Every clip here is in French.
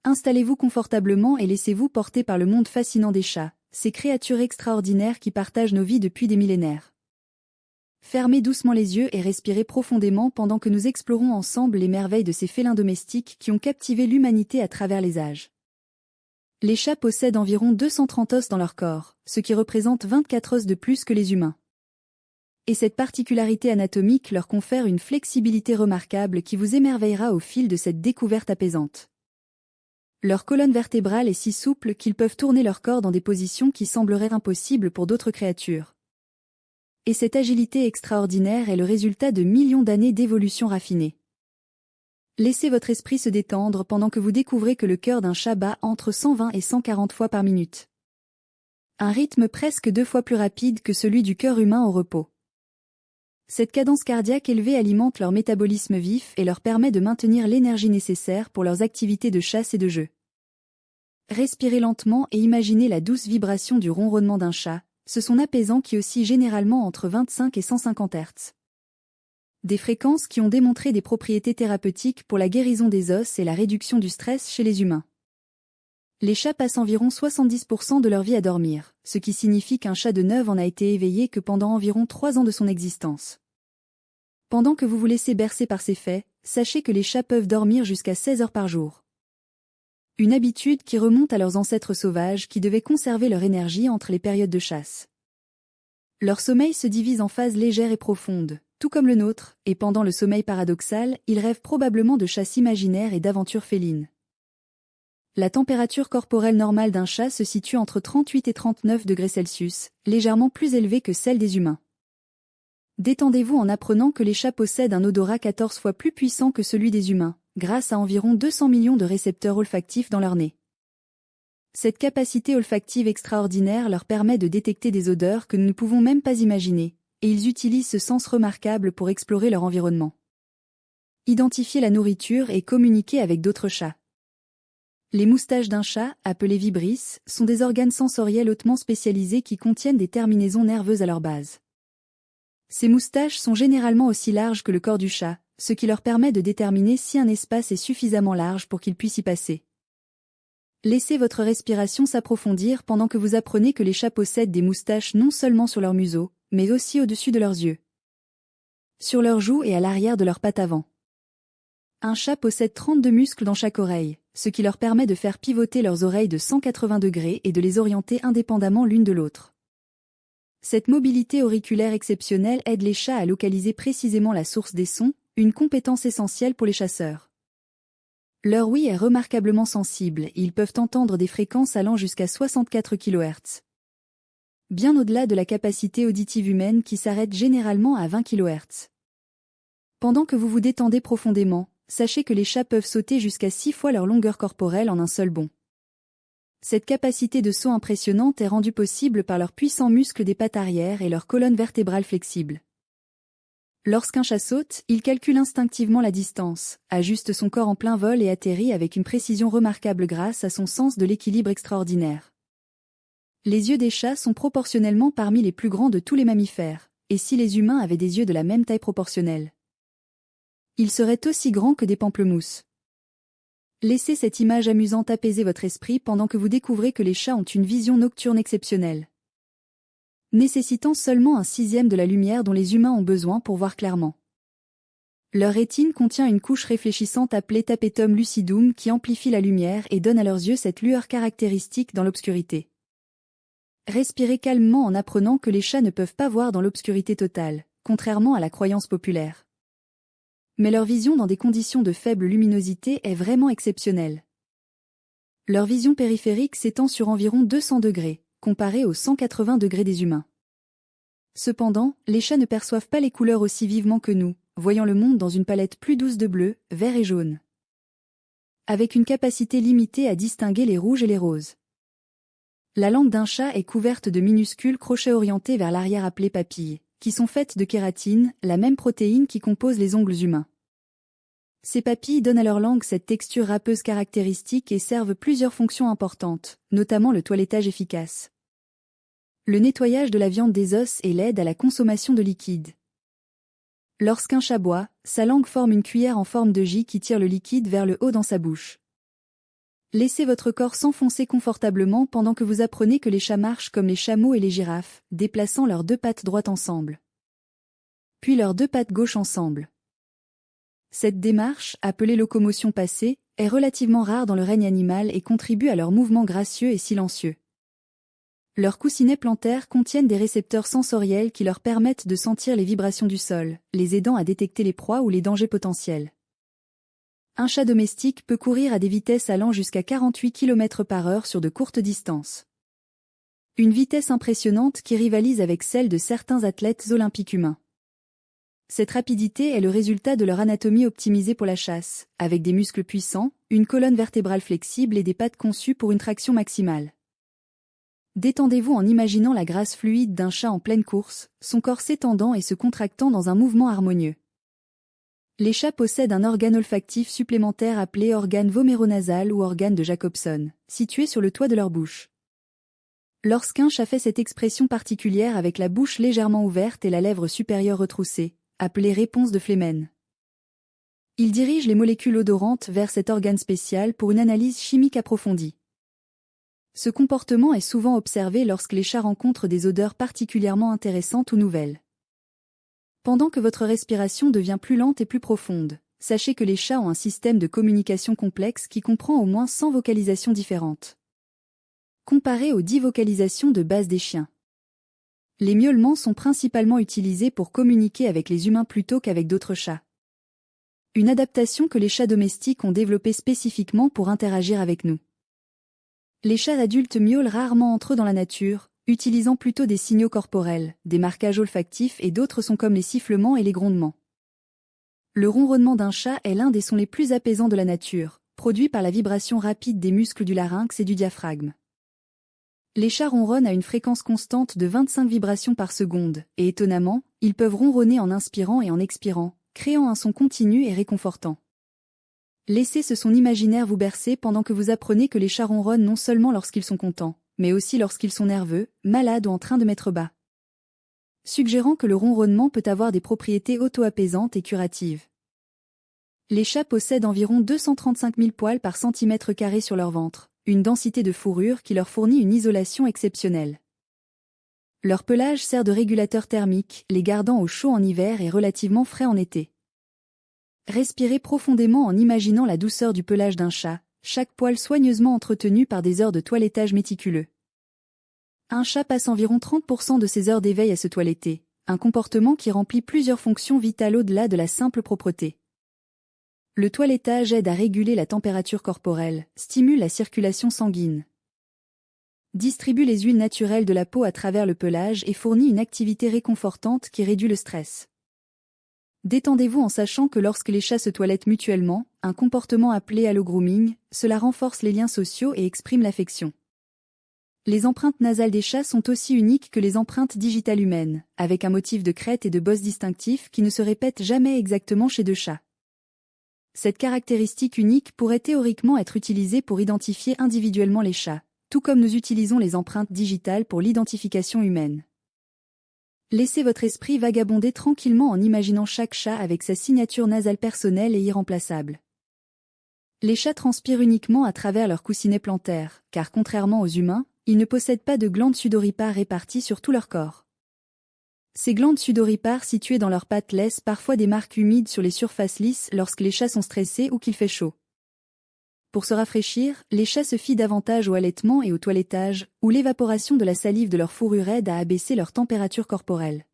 Installez-vous confortablement et laissez-vous porter par le monde fascinant des chats, ces créatures extraordinaires qui partagent nos vies depuis des millénaires. Fermez doucement les yeux et respirez profondément pendant que nous explorons ensemble les merveilles de ces félins domestiques qui ont captivé l'humanité à travers les âges. Les chats possèdent environ 230 os dans leur corps, ce qui représente 24 os de plus que les humains. Et cette particularité anatomique leur confère une flexibilité remarquable qui vous émerveillera au fil de cette découverte apaisante. Leur colonne vertébrale est si souple qu'ils peuvent tourner leur corps dans des positions qui sembleraient impossibles pour d'autres créatures. Et cette agilité extraordinaire est le résultat de millions d'années d'évolution raffinée. Laissez votre esprit se détendre pendant que vous découvrez que le cœur d'un chat bat entre 120 et 140 fois par minute. Un rythme presque 2 fois plus rapide que celui du cœur humain au repos. Cette cadence cardiaque élevée alimente leur métabolisme vif et leur permet de maintenir l'énergie nécessaire pour leurs activités de chasse et de jeu. Respirez lentement et imaginez la douce vibration du ronronnement d'un chat, ce son apaisant qui oscille généralement entre 25 et 150 Hz. Des fréquences qui ont démontré des propriétés thérapeutiques pour la guérison des os et la réduction du stress chez les humains. Les chats passent environ 70% de leur vie à dormir, ce qui signifie qu'un chat de 9 ans n'a été éveillé que pendant environ 3 ans de son existence. Pendant que vous vous laissez bercer par ces faits, sachez que les chats peuvent dormir jusqu'à 16 heures par jour. Une habitude qui remonte à leurs ancêtres sauvages qui devaient conserver leur énergie entre les périodes de chasse. Leur sommeil se divise en phases légères et profondes, tout comme le nôtre, et pendant le sommeil paradoxal, ils rêvent probablement de chasse imaginaire et d'aventures félines. La température corporelle normale d'un chat se situe entre 38 et 39 degrés Celsius, légèrement plus élevée que celle des humains. Détendez-vous en apprenant que les chats possèdent un odorat 14 fois plus puissant que celui des humains, grâce à environ 200 millions de récepteurs olfactifs dans leur nez. Cette capacité olfactive extraordinaire leur permet de détecter des odeurs que nous ne pouvons même pas imaginer, et ils utilisent ce sens remarquable pour explorer leur environnement. Identifier la nourriture et communiquer avec d'autres chats. Les moustaches d'un chat, appelées vibrisses, sont des organes sensoriels hautement spécialisés qui contiennent des terminaisons nerveuses à leur base. Ces moustaches sont généralement aussi larges que le corps du chat, ce qui leur permet de déterminer si un espace est suffisamment large pour qu'ils puissent y passer. Laissez votre respiration s'approfondir pendant que vous apprenez que les chats possèdent des moustaches non seulement sur leur museau, mais aussi au-dessus de leurs yeux, sur leurs joues et à l'arrière de leurs pattes avant. Un chat possède 32 muscles dans chaque oreille, ce qui leur permet de faire pivoter leurs oreilles de 180 degrés et de les orienter indépendamment l'une de l'autre. Cette mobilité auriculaire exceptionnelle aide les chats à localiser précisément la source des sons, une compétence essentielle pour les chasseurs. Leur ouïe est remarquablement sensible et ils peuvent entendre des fréquences allant jusqu'à 64 kHz. Bien au-delà de la capacité auditive humaine qui s'arrête généralement à 20 kHz. Pendant que vous vous détendez profondément, sachez que les chats peuvent sauter jusqu'à 6 fois leur longueur corporelle en un seul bond. Cette capacité de saut impressionnante est rendue possible par leurs puissants muscles des pattes arrière et leur colonne vertébrale flexible. Lorsqu'un chat saute, il calcule instinctivement la distance, ajuste son corps en plein vol et atterrit avec une précision remarquable grâce à son sens de l'équilibre extraordinaire. Les yeux des chats sont proportionnellement parmi les plus grands de tous les mammifères, et si les humains avaient des yeux de la même taille proportionnelle, ils seraient aussi grands que des pamplemousses. Laissez cette image amusante apaiser votre esprit pendant que vous découvrez que les chats ont une vision nocturne exceptionnelle, nécessitant seulement un sixième de la lumière dont les humains ont besoin pour voir clairement. Leur rétine contient une couche réfléchissante appelée tapetum lucidum qui amplifie la lumière et donne à leurs yeux cette lueur caractéristique dans l'obscurité. Respirez calmement en apprenant que les chats ne peuvent pas voir dans l'obscurité totale, contrairement à la croyance populaire. Mais leur vision dans des conditions de faible luminosité est vraiment exceptionnelle. Leur vision périphérique s'étend sur environ 200 degrés, comparée aux 180 degrés des humains. Cependant, les chats ne perçoivent pas les couleurs aussi vivement que nous, voyant le monde dans une palette plus douce de bleu, vert et jaune, avec une capacité limitée à distinguer les rouges et les roses. La langue d'un chat est couverte de minuscules crochets orientés vers l'arrière appelés papilles, qui sont faites de kératine, la même protéine qui compose les ongles humains. Ces papilles donnent à leur langue cette texture râpeuse caractéristique et servent plusieurs fonctions importantes, notamment le toilettage efficace, le nettoyage de la viande des os et l'aide à la consommation de liquide. Lorsqu'un chat boit, sa langue forme une cuillère en forme de J qui tire le liquide vers le haut dans sa bouche. Laissez votre corps s'enfoncer confortablement pendant que vous apprenez que les chats marchent comme les chameaux et les girafes, déplaçant leurs deux pattes droites ensemble. Puis leurs deux pattes gauches ensemble. Cette démarche, appelée locomotion passée, est relativement rare dans le règne animal et contribue à leurs mouvements gracieux et silencieux. Leurs coussinets plantaires contiennent des récepteurs sensoriels qui leur permettent de sentir les vibrations du sol, les aidant à détecter les proies ou les dangers potentiels. Un chat domestique peut courir à des vitesses allant jusqu'à 48 km/h sur de courtes distances. Une vitesse impressionnante qui rivalise avec celle de certains athlètes olympiques humains. Cette rapidité est le résultat de leur anatomie optimisée pour la chasse, avec des muscles puissants, une colonne vertébrale flexible et des pattes conçues pour une traction maximale. Détendez-vous en imaginant la grâce fluide d'un chat en pleine course, son corps s'étendant et se contractant dans un mouvement harmonieux. Les chats possèdent un organe olfactif supplémentaire appelé organe voméronasal ou organe de Jacobson, situé sur le toit de leur bouche. Lorsqu'un chat fait cette expression particulière avec la bouche légèrement ouverte et la lèvre supérieure retroussée, appelée réponse de Flehmen, il dirige les molécules odorantes vers cet organe spécial pour une analyse chimique approfondie. Ce comportement est souvent observé lorsque les chats rencontrent des odeurs particulièrement intéressantes ou nouvelles. Pendant que votre respiration devient plus lente et plus profonde, sachez que les chats ont un système de communication complexe qui comprend au moins 100 vocalisations différentes. Comparé aux 10 vocalisations de base des chiens. Les miaulements sont principalement utilisés pour communiquer avec les humains plutôt qu'avec d'autres chats. Une adaptation que les chats domestiques ont développée spécifiquement pour interagir avec nous. Les chats adultes miaulent rarement entre eux dans la nature, utilisant plutôt des signaux corporels, des marquages olfactifs et d'autres sont comme les sifflements et les grondements. Le ronronnement d'un chat est l'un des sons les plus apaisants de la nature, produit par la vibration rapide des muscles du larynx et du diaphragme. Les chats ronronnent à une fréquence constante de 25 vibrations par seconde, et étonnamment, ils peuvent ronronner en inspirant et en expirant, créant un son continu et réconfortant. Laissez ce son imaginaire vous bercer pendant que vous apprenez que les chats ronronnent non seulement lorsqu'ils sont contents, mais aussi lorsqu'ils sont nerveux, malades ou en train de mettre bas. Suggérant que le ronronnement peut avoir des propriétés auto-apaisantes et curatives. Les chats possèdent environ 235 000 poils par centimètre carré sur leur ventre, une densité de fourrure qui leur fournit une isolation exceptionnelle. Leur pelage sert de régulateur thermique, les gardant au chaud en hiver et relativement frais en été. Respirez profondément en imaginant la douceur du pelage d'un chat, chaque poil soigneusement entretenu par des heures de toilettage méticuleux. Un chat passe environ 30% de ses heures d'éveil à se toiletter, un comportement qui remplit plusieurs fonctions vitales au-delà de la simple propreté. Le toilettage aide à réguler la température corporelle, stimule la circulation sanguine, distribue les huiles naturelles de la peau à travers le pelage et fournit une activité réconfortante qui réduit le stress. Détendez-vous en sachant que lorsque les chats se toilettent mutuellement, un comportement appelé allogrooming, cela renforce les liens sociaux et exprime l'affection. Les empreintes nasales des chats sont aussi uniques que les empreintes digitales humaines, avec un motif de crête et de bosse distinctif qui ne se répète jamais exactement chez deux chats. Cette caractéristique unique pourrait théoriquement être utilisée pour identifier individuellement les chats, tout comme nous utilisons les empreintes digitales pour l'identification humaine. Laissez votre esprit vagabonder tranquillement en imaginant chaque chat avec sa signature nasale personnelle et irremplaçable. Les chats transpirent uniquement à travers leurs coussinets plantaires, car contrairement aux humains, ils ne possèdent pas de glandes sudoripares réparties sur tout leur corps. Ces glandes sudoripares situées dans leurs pattes laissent parfois des marques humides sur les surfaces lisses lorsque les chats sont stressés ou qu'il fait chaud. Pour se rafraîchir, les chats se fient davantage au halètement et au toilettage, où l'évaporation de la salive de leur fourrure aide à abaisser leur température corporelle.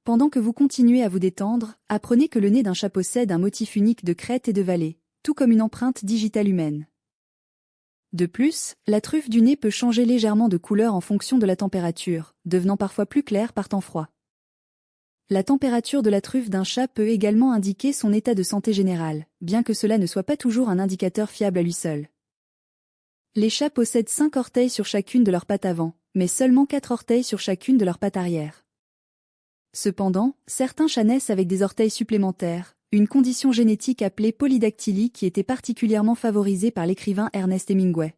Pendant que vous continuez à vous détendre, apprenez que le nez d'un chat possède un motif unique de crête et de vallée, tout comme une empreinte digitale humaine. De plus, la truffe du nez peut changer légèrement de couleur en fonction de la température, devenant parfois plus claire par temps froid. La température de la truffe d'un chat peut également indiquer son état de santé général, bien que cela ne soit pas toujours un indicateur fiable à lui seul. Les chats possèdent 5 orteils sur chacune de leurs pattes avant, mais seulement 4 orteils sur chacune de leurs pattes arrière. Cependant, certains chats naissent avec des orteils supplémentaires, une condition génétique appelée polydactylie qui était particulièrement favorisée par l'écrivain Ernest Hemingway,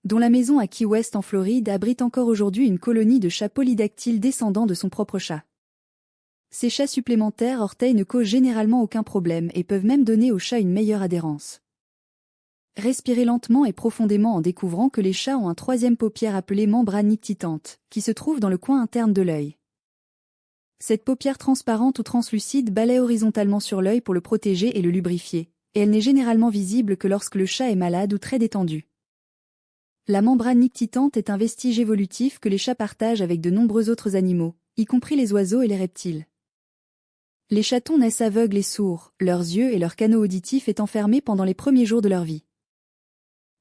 dont la maison à Key West en Floride abrite encore aujourd'hui une colonie de chats polydactyles descendants de son propre chat. Ces chats supplémentaires orteils ne causent généralement aucun problème et peuvent même donner au chat une meilleure adhérence. Respirez lentement et profondément en découvrant que les chats ont un troisième paupière appelée membrane nictitante, qui se trouve dans le coin interne de l'œil. Cette paupière transparente ou translucide balaie horizontalement sur l'œil pour le protéger et le lubrifier, et elle n'est généralement visible que lorsque le chat est malade ou très détendu. La membrane nictitante est un vestige évolutif que les chats partagent avec de nombreux autres animaux, y compris les oiseaux et les reptiles. Les chatons naissent aveugles et sourds, leurs yeux et leurs canaux auditifs étant fermés pendant les premiers jours de leur vie.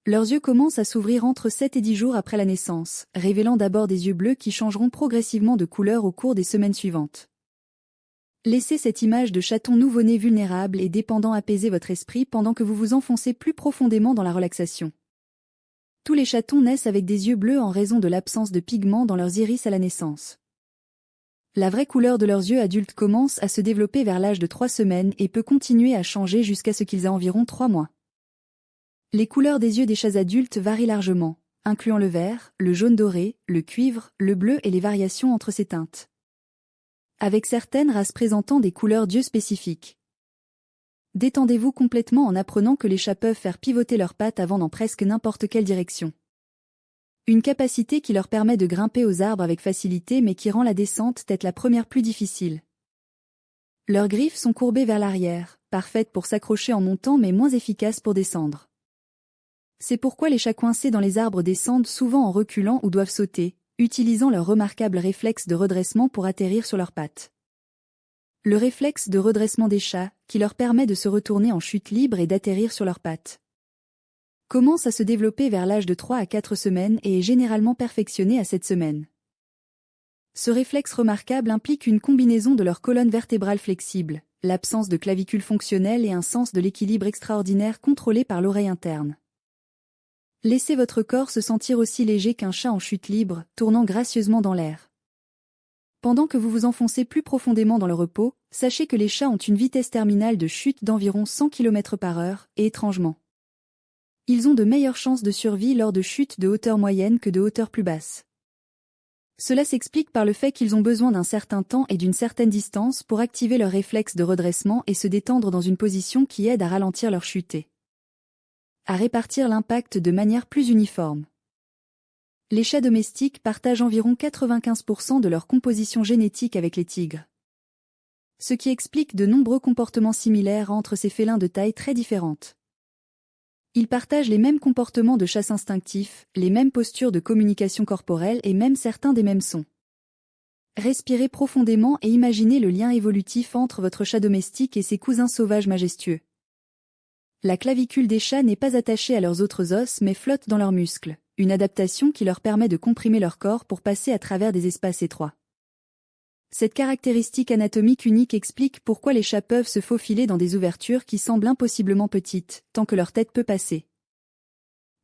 Leurs yeux commencent à s'ouvrir entre 7 et 10 jours après la naissance, révélant d'abord des yeux bleus qui changeront progressivement de couleur au cours des semaines suivantes. Laissez cette image de chaton nouveau-né vulnérable et dépendant apaiser votre esprit pendant que vous vous enfoncez plus profondément dans la relaxation. Tous les chatons naissent avec des yeux bleus en raison de l'absence de pigments dans leurs iris à la naissance. La vraie couleur de leurs yeux adultes commence à se développer vers l'âge de 3 semaines et peut continuer à changer jusqu'à ce qu'ils aient environ 3 mois. Les couleurs des yeux des chats adultes varient largement, incluant le vert, le jaune doré, le cuivre, le bleu et les variations entre ces teintes. Avec certaines races présentant des couleurs d'yeux spécifiques. Détendez-vous complètement en apprenant que les chats peuvent faire pivoter leurs pattes avant dans presque n'importe quelle direction. Une capacité qui leur permet de grimper aux arbres avec facilité mais qui rend la descente tête la première plus difficile. Leurs griffes sont courbées vers l'arrière, parfaites pour s'accrocher en montant mais moins efficaces pour descendre. C'est pourquoi les chats coincés dans les arbres descendent souvent en reculant ou doivent sauter, utilisant leur remarquable réflexe de redressement pour atterrir sur leurs pattes. Le réflexe de redressement des chats, qui leur permet de se retourner en chute libre et d'atterrir sur leurs pattes, commence à se développer vers l'âge de 3 à 4 semaines et est généralement perfectionné à cette semaine. Ce réflexe remarquable implique une combinaison de leur colonne vertébrale flexible, l'absence de clavicule fonctionnelle et un sens de l'équilibre extraordinaire contrôlé par l'oreille interne. Laissez votre corps se sentir aussi léger qu'un chat en chute libre, tournant gracieusement dans l'air. Pendant que vous vous enfoncez plus profondément dans le repos, sachez que les chats ont une vitesse terminale de chute d'environ 100 km/h, et étrangement, ils ont de meilleures chances de survie lors de chutes de hauteur moyenne que de hauteur plus basse. Cela s'explique par le fait qu'ils ont besoin d'un certain temps et d'une certaine distance pour activer leur réflexe de redressement et se détendre dans une position qui aide à ralentir leur chute, à répartir l'impact de manière plus uniforme. Les chats domestiques partagent environ 95% de leur composition génétique avec les tigres. Ce qui explique de nombreux comportements similaires entre ces félins de taille très différentes. Ils partagent les mêmes comportements de chasse instinctifs, les mêmes postures de communication corporelle et même certains des mêmes sons. Respirez profondément et imaginez le lien évolutif entre votre chat domestique et ses cousins sauvages majestueux. La clavicule des chats n'est pas attachée à leurs autres os mais flotte dans leurs muscles, une adaptation qui leur permet de comprimer leur corps pour passer à travers des espaces étroits. Cette caractéristique anatomique unique explique pourquoi les chats peuvent se faufiler dans des ouvertures qui semblent impossiblement petites, tant que leur tête peut passer.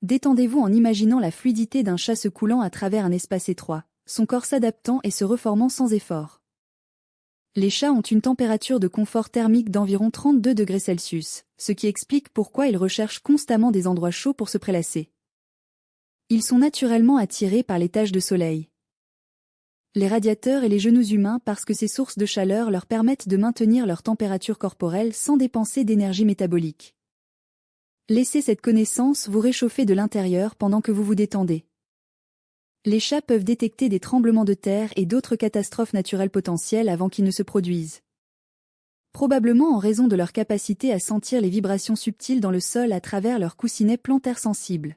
Détendez-vous en imaginant la fluidité d'un chat se coulant à travers un espace étroit, son corps s'adaptant et se reformant sans effort. Les chats ont une température de confort thermique d'environ 32 degrés Celsius, ce qui explique pourquoi ils recherchent constamment des endroits chauds pour se prélasser. Ils sont naturellement attirés par les taches de soleil, les radiateurs et les genoux humains parce que ces sources de chaleur leur permettent de maintenir leur température corporelle sans dépenser d'énergie métabolique. Laissez cette connaissance vous réchauffer de l'intérieur pendant que vous vous détendez. Les chats peuvent détecter des tremblements de terre et d'autres catastrophes naturelles potentielles avant qu'ils ne se produisent. Probablement en raison de leur capacité à sentir les vibrations subtiles dans le sol à travers leurs coussinets plantaires sensibles.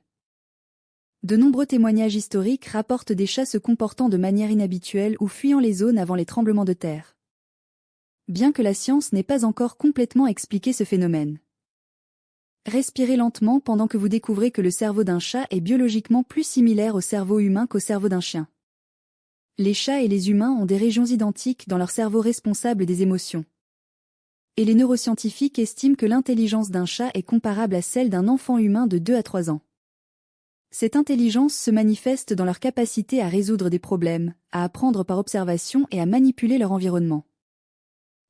De nombreux témoignages historiques rapportent des chats se comportant de manière inhabituelle ou fuyant les zones avant les tremblements de terre. Bien que la science n'ait pas encore complètement expliqué ce phénomène. Respirez lentement pendant que vous découvrez que le cerveau d'un chat est biologiquement plus similaire au cerveau humain qu'au cerveau d'un chien. Les chats et les humains ont des régions identiques dans leur cerveau responsables des émotions. Et les neuroscientifiques estiment que l'intelligence d'un chat est comparable à celle d'un enfant humain de 2 à 3 ans. Cette intelligence se manifeste dans leur capacité à résoudre des problèmes, à apprendre par observation et à manipuler leur environnement.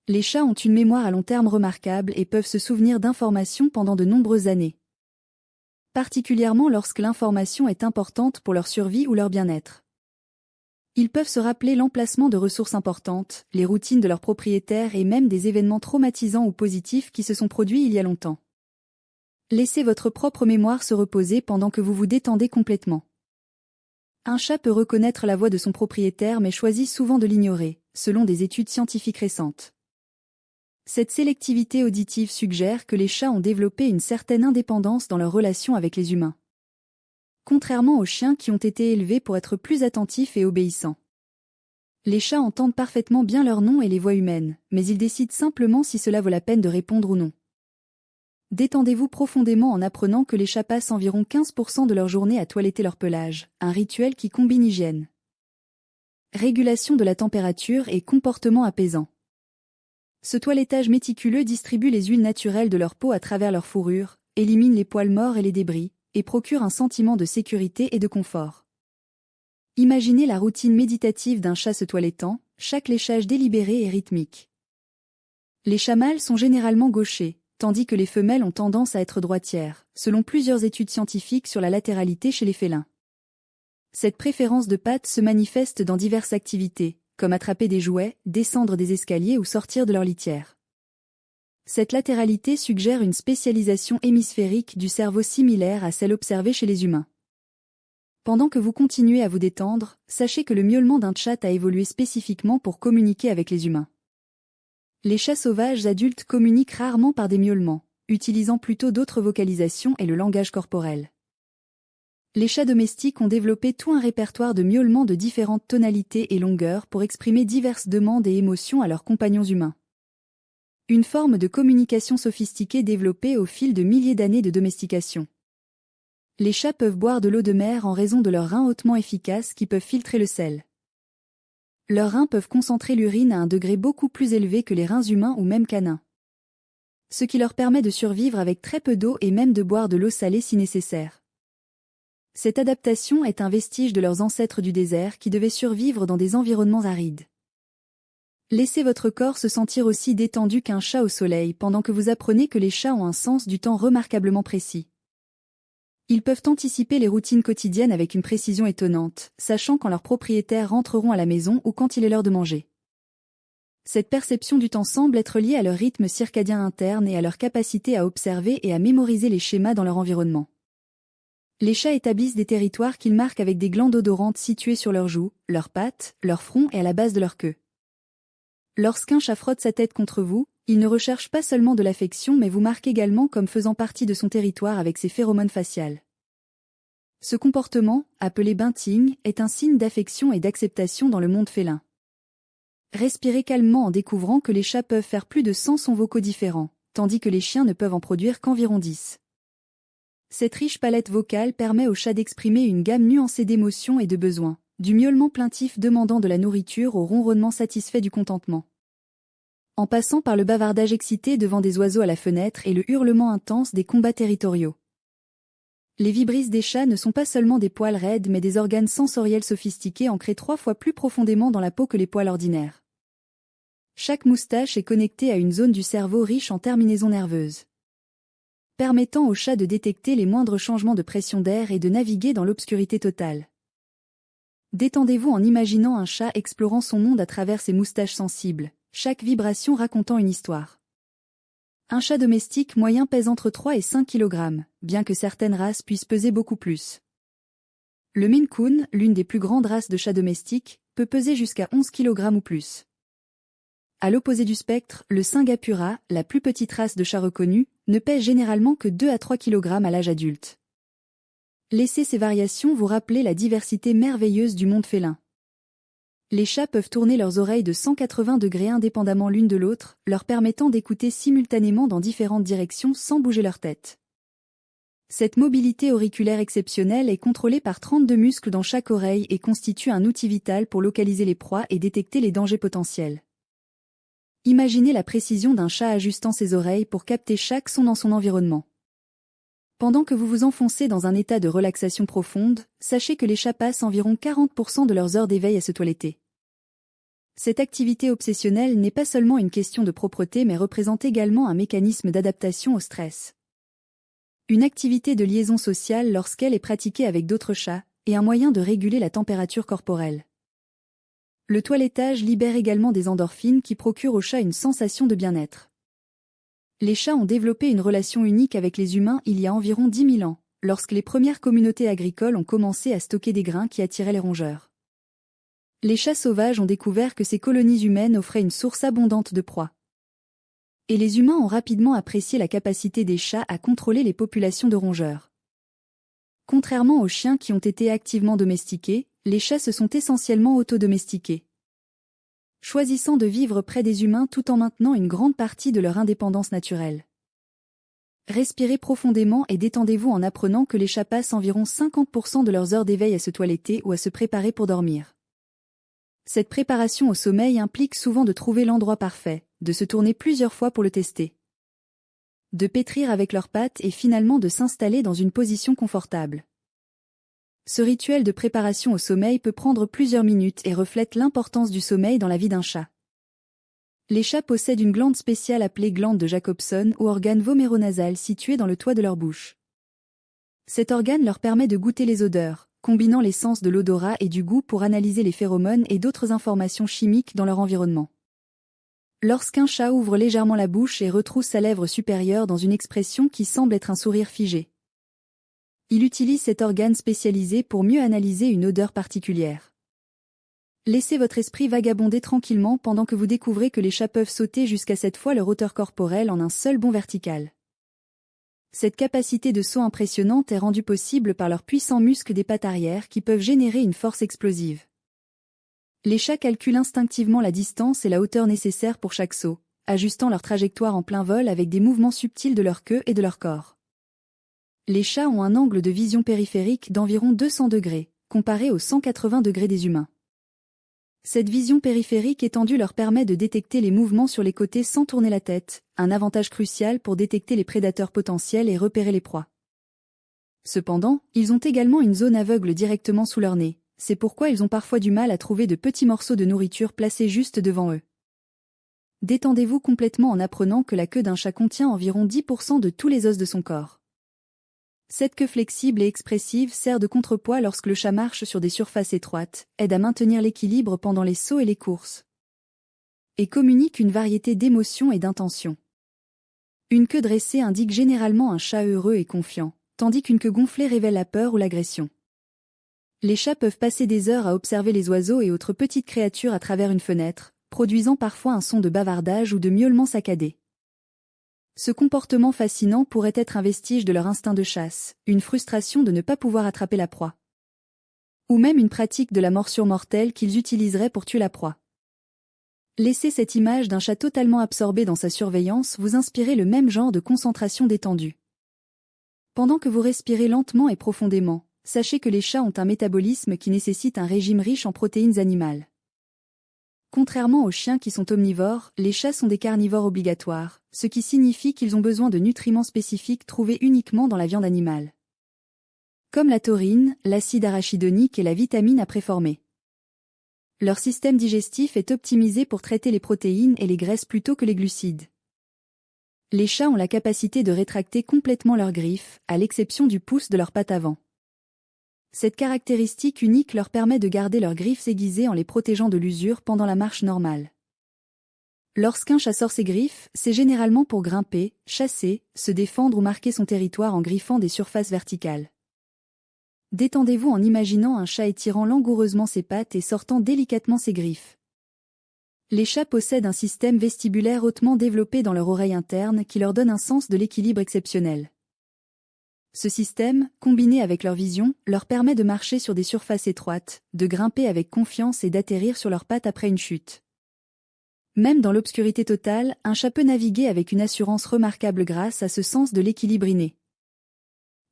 Les chats ont une mémoire à long terme remarquable et peuvent se souvenir d'informations pendant de nombreuses années. Particulièrement lorsque l'information est importante pour leur survie ou leur bien-être. Ils peuvent se rappeler l'emplacement de ressources importantes, les routines de leurs propriétaires et même des événements traumatisants ou positifs qui se sont produits il y a longtemps. Laissez votre propre mémoire se reposer pendant que vous vous détendez complètement. Un chat peut reconnaître la voix de son propriétaire mais choisit souvent de l'ignorer, selon des études scientifiques récentes. Cette sélectivité auditive suggère que les chats ont développé une certaine indépendance dans leur relation avec les humains. Contrairement aux chiens qui ont été élevés pour être plus attentifs et obéissants. Les chats entendent parfaitement bien leur nom et les voix humaines, mais ils décident simplement si cela vaut la peine de répondre ou non. Détendez-vous profondément en apprenant que les chats passent environ 15% de leur journée à toiletter leur pelage, un rituel qui combine hygiène, régulation de la température et comportement apaisant. Ce toilettage méticuleux distribue les huiles naturelles de leur peau à travers leur fourrure, élimine les poils morts et les débris, et procure un sentiment de sécurité et de confort. Imaginez la routine méditative d'un chat se toilettant, chaque léchage délibéré et rythmique. Les chats mâles sont généralement gauchers, tandis que les femelles ont tendance à être droitières, selon plusieurs études scientifiques sur la latéralité chez les félins. Cette préférence de pattes se manifeste dans diverses activités, comme attraper des jouets, descendre des escaliers ou sortir de leur litière. Cette latéralité suggère une spécialisation hémisphérique du cerveau similaire à celle observée chez les humains. Pendant que vous continuez à vous détendre, sachez que le miaulement d'un chat a évolué spécifiquement pour communiquer avec les humains. Les chats sauvages adultes communiquent rarement par des miaulements, utilisant plutôt d'autres vocalisations et le langage corporel. Les chats domestiques ont développé tout un répertoire de miaulements de différentes tonalités et longueurs pour exprimer diverses demandes et émotions à leurs compagnons humains. Une forme de communication sophistiquée développée au fil de milliers d'années de domestication. Les chats peuvent boire de l'eau de mer en raison de leurs reins hautement efficaces qui peuvent filtrer le sel. Leurs reins peuvent concentrer l'urine à un degré beaucoup plus élevé que les reins humains ou même canins. Ce qui leur permet de survivre avec très peu d'eau et même de boire de l'eau salée si nécessaire. Cette adaptation est un vestige de leurs ancêtres du désert qui devaient survivre dans des environnements arides. Laissez votre corps se sentir aussi détendu qu'un chat au soleil pendant que vous apprenez que les chats ont un sens du temps remarquablement précis. Ils peuvent anticiper les routines quotidiennes avec une précision étonnante, sachant quand leurs propriétaires rentreront à la maison ou quand il est l'heure de manger. Cette perception du temps semble être liée à leur rythme circadien interne et à leur capacité à observer et à mémoriser les schémas dans leur environnement. Les chats établissent des territoires qu'ils marquent avec des glandes odorantes situées sur leurs joues, leurs pattes, leur front et à la base de leur queue. Lorsqu'un chat frotte sa tête contre vous, il ne recherche pas seulement de l'affection mais vous marque également comme faisant partie de son territoire avec ses phéromones faciales. Ce comportement, appelé bunting, est un signe d'affection et d'acceptation dans le monde félin. Respirez calmement en découvrant que les chats peuvent faire plus de 100 sons vocaux différents, tandis que les chiens ne peuvent en produire qu'environ 10. Cette riche palette vocale permet aux chats d'exprimer une gamme nuancée d'émotions et de besoins, du miaulement plaintif demandant de la nourriture au ronronnement satisfait du contentement. En passant par le bavardage excité devant des oiseaux à la fenêtre et le hurlement intense des combats territoriaux. Les vibrisses des chats ne sont pas seulement des poils raides mais des organes sensoriels sophistiqués ancrés 3 fois plus profondément dans la peau que les poils ordinaires. Chaque moustache est connectée à une zone du cerveau riche en terminaisons nerveuses, permettant aux chats de détecter les moindres changements de pression d'air et de naviguer dans l'obscurité totale. Détendez-vous en imaginant un chat explorant son monde à travers ses moustaches sensibles, chaque vibration racontant une histoire. Un chat domestique moyen pèse entre 3 et 5 kg, bien que certaines races puissent peser beaucoup plus. Le Maine Coon, l'une des plus grandes races de chats domestiques, peut peser jusqu'à 11 kg ou plus. À l'opposé du spectre, le Singapura, la plus petite race de chat reconnue, ne pèse généralement que 2 à 3 kg à l'âge adulte. Laissez ces variations vous rappeler la diversité merveilleuse du monde félin. Les chats peuvent tourner leurs oreilles de 180 degrés indépendamment l'une de l'autre, leur permettant d'écouter simultanément dans différentes directions sans bouger leur tête. Cette mobilité auriculaire exceptionnelle est contrôlée par 32 muscles dans chaque oreille et constitue un outil vital pour localiser les proies et détecter les dangers potentiels. Imaginez la précision d'un chat ajustant ses oreilles pour capter chaque son dans son environnement. Pendant que vous vous enfoncez dans un état de relaxation profonde, sachez que les chats passent environ 40% de leurs heures d'éveil à se toiletter. Cette activité obsessionnelle n'est pas seulement une question de propreté mais représente également un mécanisme d'adaptation au stress. Une activité de liaison sociale lorsqu'elle est pratiquée avec d'autres chats, et un moyen de réguler la température corporelle. Le toilettage libère également des endorphines qui procurent au chat une sensation de bien-être. Les chats ont développé une relation unique avec les humains il y a environ 10 000 ans, lorsque les premières communautés agricoles ont commencé à stocker des grains qui attiraient les rongeurs. Les chats sauvages ont découvert que ces colonies humaines offraient une source abondante de proies. Et les humains ont rapidement apprécié la capacité des chats à contrôler les populations de rongeurs. Contrairement aux chiens qui ont été activement domestiqués, les chats se sont essentiellement autodomestiqués, choisissant de vivre près des humains tout en maintenant une grande partie de leur indépendance naturelle. Respirez profondément et détendez-vous en apprenant que les chats passent environ 50% de leurs heures d'éveil à se toiletter ou à se préparer pour dormir. Cette préparation au sommeil implique souvent de trouver l'endroit parfait, de se tourner plusieurs fois pour le tester, de pétrir avec leurs pattes et finalement de s'installer dans une position confortable. Ce rituel de préparation au sommeil peut prendre plusieurs minutes et reflète l'importance du sommeil dans la vie d'un chat. Les chats possèdent une glande spéciale appelée glande de Jacobson ou organe voméronasal situé dans le toit de leur bouche. Cet organe leur permet de goûter les odeurs, combinant les sens de l'odorat et du goût pour analyser les phéromones et d'autres informations chimiques dans leur environnement. Lorsqu'un chat ouvre légèrement la bouche et retrousse sa lèvre supérieure dans une expression qui semble être un sourire figé, il utilise cet organe spécialisé pour mieux analyser une odeur particulière. Laissez votre esprit vagabonder tranquillement pendant que vous découvrez que les chats peuvent sauter jusqu'à 7 fois leur hauteur corporelle en un seul bond vertical. Cette capacité de saut impressionnante est rendue possible par leurs puissants muscles des pattes arrière qui peuvent générer une force explosive. Les chats calculent instinctivement la distance et la hauteur nécessaires pour chaque saut, ajustant leur trajectoire en plein vol avec des mouvements subtils de leur queue et de leur corps. Les chats ont un angle de vision périphérique d'environ 200 degrés, comparé aux 180 degrés des humains. Cette vision périphérique étendue leur permet de détecter les mouvements sur les côtés sans tourner la tête, un avantage crucial pour détecter les prédateurs potentiels et repérer les proies. Cependant, ils ont également une zone aveugle directement sous leur nez, c'est pourquoi ils ont parfois du mal à trouver de petits morceaux de nourriture placés juste devant eux. Détendez-vous complètement en apprenant que la queue d'un chat contient environ 10% de tous les os de son corps. Cette queue flexible et expressive sert de contrepoids lorsque le chat marche sur des surfaces étroites, aide à maintenir l'équilibre pendant les sauts et les courses, et communique une variété d'émotions et d'intentions. Une queue dressée indique généralement un chat heureux et confiant, tandis qu'une queue gonflée révèle la peur ou l'agression. Les chats peuvent passer des heures à observer les oiseaux et autres petites créatures à travers une fenêtre, produisant parfois un son de bavardage ou de miaulement saccadé. Ce comportement fascinant pourrait être un vestige de leur instinct de chasse, une frustration de ne pas pouvoir attraper la proie, ou même une pratique de la morsure mortelle qu'ils utiliseraient pour tuer la proie. Laissez cette image d'un chat totalement absorbé dans sa surveillance vous inspirer le même genre de concentration détendue. Pendant que vous respirez lentement et profondément, sachez que les chats ont un métabolisme qui nécessite un régime riche en protéines animales. Contrairement aux chiens qui sont omnivores, les chats sont des carnivores obligatoires, ce qui signifie qu'ils ont besoin de nutriments spécifiques trouvés uniquement dans la viande animale, comme la taurine, l'acide arachidonique et la vitamine A préformée. Leur système digestif est optimisé pour traiter les protéines et les graisses plutôt que les glucides. Les chats ont la capacité de rétracter complètement leurs griffes, à l'exception du pouce de leur patte avant. Cette caractéristique unique leur permet de garder leurs griffes aiguisées en les protégeant de l'usure pendant la marche normale. Lorsqu'un chat sort ses griffes, c'est généralement pour grimper, chasser, se défendre ou marquer son territoire en griffant des surfaces verticales. Détendez-vous en imaginant un chat étirant langoureusement ses pattes et sortant délicatement ses griffes. Les chats possèdent un système vestibulaire hautement développé dans leur oreille interne qui leur donne un sens de l'équilibre exceptionnel. Ce système, combiné avec leur vision, leur permet de marcher sur des surfaces étroites, de grimper avec confiance et d'atterrir sur leurs pattes après une chute. Même dans l'obscurité totale, un chat peut naviguer avec une assurance remarquable grâce à ce sens de l'équilibre inné.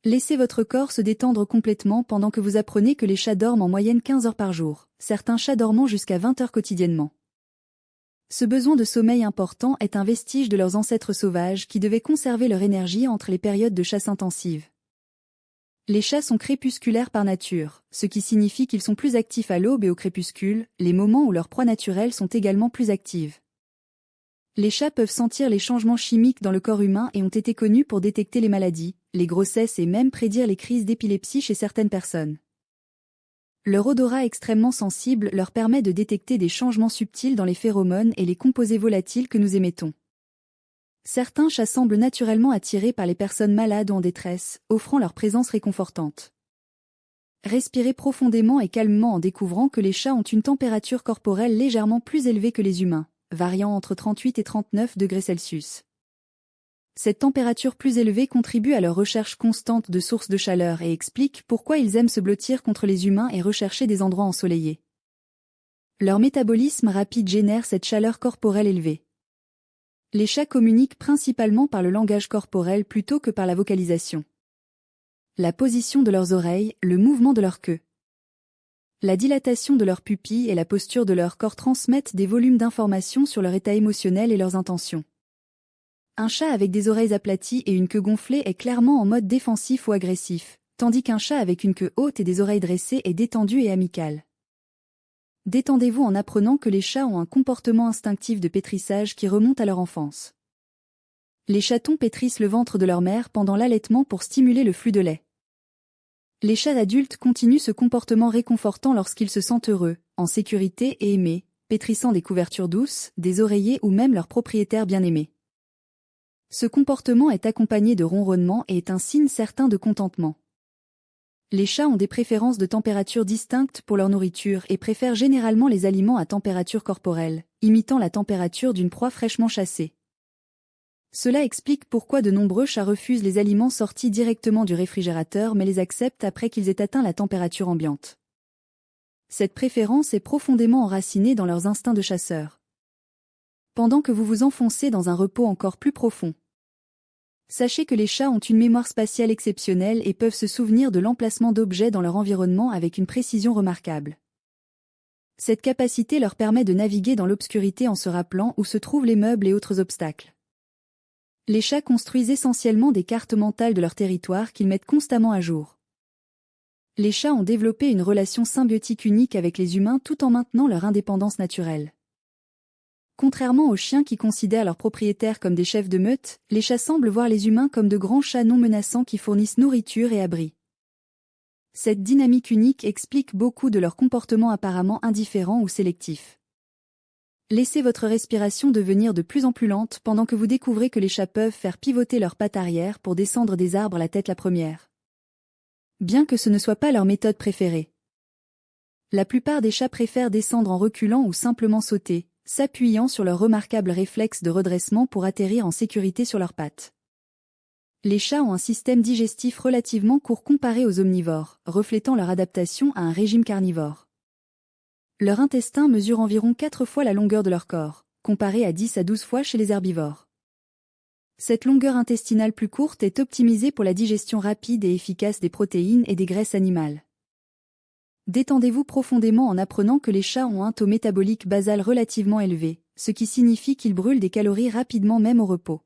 Laissez votre corps se détendre complètement pendant que vous apprenez que les chats dorment en moyenne 15 heures par jour, certains chats dormant jusqu'à 20 heures quotidiennement. Ce besoin de sommeil important est un vestige de leurs ancêtres sauvages qui devaient conserver leur énergie entre les périodes de chasse intensive. Les chats sont crépusculaires par nature, ce qui signifie qu'ils sont plus actifs à l'aube et au crépuscule, les moments où leurs proies naturelles sont également plus actives. Les chats peuvent sentir les changements chimiques dans le corps humain et ont été connus pour détecter les maladies, les grossesses et même prédire les crises d'épilepsie chez certaines personnes. Leur odorat extrêmement sensible leur permet de détecter des changements subtils dans les phéromones et les composés volatiles que nous émettons. Certains chats semblent naturellement attirés par les personnes malades ou en détresse, offrant leur présence réconfortante. Respirez profondément et calmement en découvrant que les chats ont une température corporelle légèrement plus élevée que les humains, variant entre 38 et 39 degrés Celsius. Cette température plus élevée contribue à leur recherche constante de sources de chaleur et explique pourquoi ils aiment se blottir contre les humains et rechercher des endroits ensoleillés. Leur métabolisme rapide génère cette chaleur corporelle élevée. Les chats communiquent principalement par le langage corporel plutôt que par la vocalisation. La position de leurs oreilles, le mouvement de leur queue, la dilatation de leurs pupilles et la posture de leur corps transmettent des volumes d'informations sur leur état émotionnel et leurs intentions. Un chat avec des oreilles aplaties et une queue gonflée est clairement en mode défensif ou agressif, tandis qu'un chat avec une queue haute et des oreilles dressées est détendu et amical. Détendez-vous en apprenant que les chats ont un comportement instinctif de pétrissage qui remonte à leur enfance. Les chatons pétrissent le ventre de leur mère pendant l'allaitement pour stimuler le flux de lait. Les chats adultes continuent ce comportement réconfortant lorsqu'ils se sentent heureux, en sécurité et aimés, pétrissant des couvertures douces, des oreillers ou même leur propriétaire bien-aimé. Ce comportement est accompagné de ronronnements et est un signe certain de contentement. Les chats ont des préférences de température distinctes pour leur nourriture et préfèrent généralement les aliments à température corporelle, imitant la température d'une proie fraîchement chassée. Cela explique pourquoi de nombreux chats refusent les aliments sortis directement du réfrigérateur mais les acceptent après qu'ils aient atteint la température ambiante. Cette préférence est profondément enracinée dans leurs instincts de chasseurs. Pendant que vous vous enfoncez dans un repos encore plus profond, sachez que les chats ont une mémoire spatiale exceptionnelle et peuvent se souvenir de l'emplacement d'objets dans leur environnement avec une précision remarquable. Cette capacité leur permet de naviguer dans l'obscurité en se rappelant où se trouvent les meubles et autres obstacles. Les chats construisent essentiellement des cartes mentales de leur territoire qu'ils mettent constamment à jour. Les chats ont développé une relation symbiotique unique avec les humains tout en maintenant leur indépendance naturelle. Contrairement aux chiens qui considèrent leurs propriétaires comme des chefs de meute, les chats semblent voir les humains comme de grands chats non menaçants qui fournissent nourriture et abri. Cette dynamique unique explique beaucoup de leur comportement apparemment indifférent ou sélectif. Laissez votre respiration devenir de plus en plus lente pendant que vous découvrez que les chats peuvent faire pivoter leurs pattes arrière pour descendre des arbres la tête la première. Bien que ce ne soit pas leur méthode préférée. La plupart des chats préfèrent descendre en reculant ou simplement sauter, s'appuyant sur leur remarquable réflexe de redressement pour atterrir en sécurité sur leurs pattes. Les chats ont un système digestif relativement court comparé aux omnivores, reflétant leur adaptation à un régime carnivore. Leur intestin mesure environ 4 fois la longueur de leur corps, comparé à 10 à 12 fois chez les herbivores. Cette longueur intestinale plus courte est optimisée pour la digestion rapide et efficace des protéines et des graisses animales. Détendez-vous profondément en apprenant que les chats ont un taux métabolique basal relativement élevé, ce qui signifie qu'ils brûlent des calories rapidement même au repos.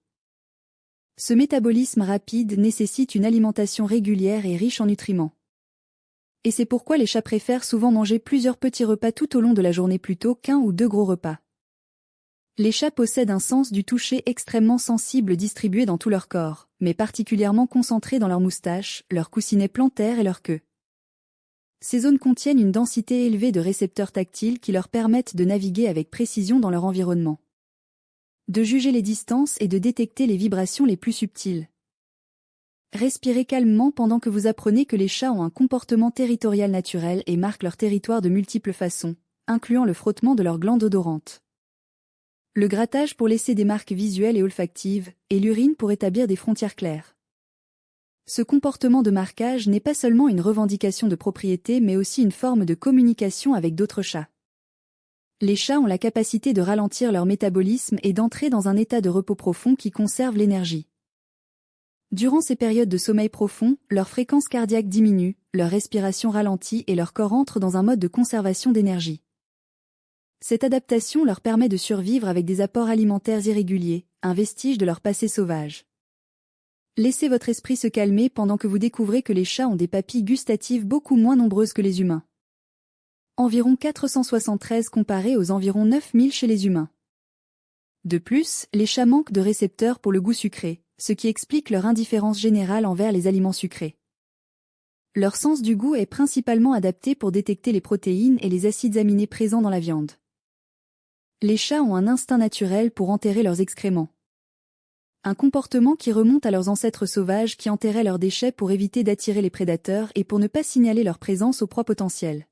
Ce métabolisme rapide nécessite une alimentation régulière et riche en nutriments. Et c'est pourquoi les chats préfèrent souvent manger plusieurs petits repas tout au long de la journée plutôt qu'un ou 2 gros repas. Les chats possèdent un sens du toucher extrêmement sensible distribué dans tout leur corps, mais particulièrement concentré dans leurs moustaches, leurs coussinets plantaires et leur queue. Ces zones contiennent une densité élevée de récepteurs tactiles qui leur permettent de naviguer avec précision dans leur environnement, de juger les distances et de détecter les vibrations les plus subtiles. Respirez calmement pendant que vous apprenez que les chats ont un comportement territorial naturel et marquent leur territoire de multiples façons, incluant le frottement de leurs glandes odorantes, le grattage pour laisser des marques visuelles et olfactives, et l'urine pour établir des frontières claires. Ce comportement de marquage n'est pas seulement une revendication de propriété mais aussi une forme de communication avec d'autres chats. Les chats ont la capacité de ralentir leur métabolisme et d'entrer dans un état de repos profond qui conserve l'énergie. Durant ces périodes de sommeil profond, leur fréquence cardiaque diminue, leur respiration ralentit et leur corps entre dans un mode de conservation d'énergie. Cette adaptation leur permet de survivre avec des apports alimentaires irréguliers, un vestige de leur passé sauvage. Laissez votre esprit se calmer pendant que vous découvrez que les chats ont des papilles gustatives beaucoup moins nombreuses que les humains. Environ 473 comparé aux environ 9000 chez les humains. De plus, les chats manquent de récepteurs pour le goût sucré, ce qui explique leur indifférence générale envers les aliments sucrés. Leur sens du goût est principalement adapté pour détecter les protéines et les acides aminés présents dans la viande. Les chats ont un instinct naturel pour enterrer leurs excréments. Un comportement qui remonte à leurs ancêtres sauvages qui enterraient leurs déchets pour éviter d'attirer les prédateurs et pour ne pas signaler leur présence aux proies potentielles.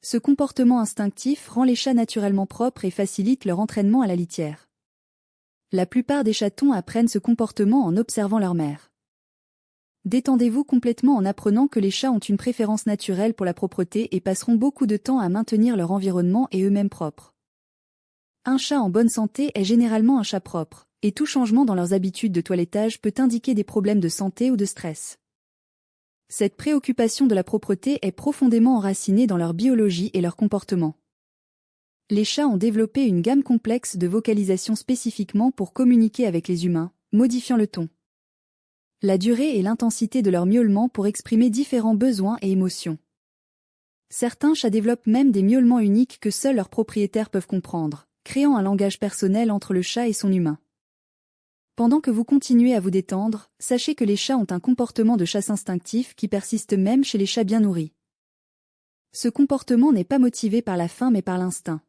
Ce comportement instinctif rend les chats naturellement propres et facilite leur entraînement à la litière. La plupart des chatons apprennent ce comportement en observant leur mère. Détendez-vous complètement en apprenant que les chats ont une préférence naturelle pour la propreté et passeront beaucoup de temps à maintenir leur environnement et eux-mêmes propres. Un chat en bonne santé est généralement un chat propre, et tout changement dans leurs habitudes de toilettage peut indiquer des problèmes de santé ou de stress. Cette préoccupation de la propreté est profondément enracinée dans leur biologie et leur comportement. Les chats ont développé une gamme complexe de vocalisation spécifiquement pour communiquer avec les humains, modifiant le ton, la durée et l'intensité de leur miaulement pour exprimer différents besoins et émotions. Certains chats développent même des miaulements uniques que seuls leurs propriétaires peuvent comprendre, créant un langage personnel entre le chat et son humain. Pendant que vous continuez à vous détendre, sachez que les chats ont un comportement de chasse instinctif qui persiste même chez les chats bien nourris. Ce comportement n'est pas motivé par la faim mais par l'instinct.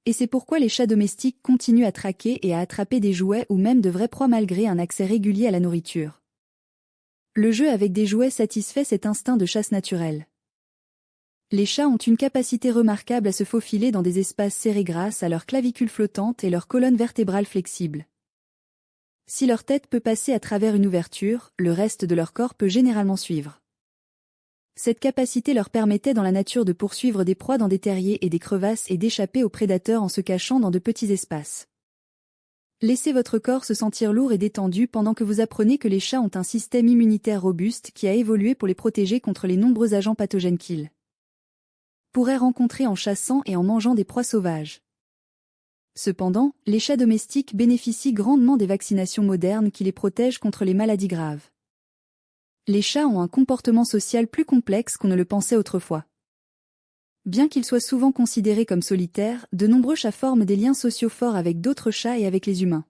Et c'est pourquoi les chats domestiques continuent à traquer et à attraper des jouets ou même de vraies proies malgré un accès régulier à la nourriture. Le jeu avec des jouets satisfait cet instinct de chasse naturel. Les chats ont une capacité remarquable à se faufiler dans des espaces serrés grâce à leur clavicule flottante et leur colonne vertébrale flexible. Si leur tête peut passer à travers une ouverture, le reste de leur corps peut généralement suivre. Cette capacité leur permettait dans la nature de poursuivre des proies dans des terriers et des crevasses et d'échapper aux prédateurs en se cachant dans de petits espaces. Laissez votre corps se sentir lourd et détendu pendant que vous apprenez que les chats ont un système immunitaire robuste qui a évolué pour les protéger contre les nombreux agents pathogènes qu'ils pourraient rencontrer en chassant et en mangeant des proies sauvages. Cependant, les chats domestiques bénéficient grandement des vaccinations modernes qui les protègent contre les maladies graves. Les chats ont un comportement social plus complexe qu'on ne le pensait autrefois. Bien qu'ils soient souvent considérés comme solitaires, de nombreux chats forment des liens sociaux forts avec d'autres chats et avec les humains.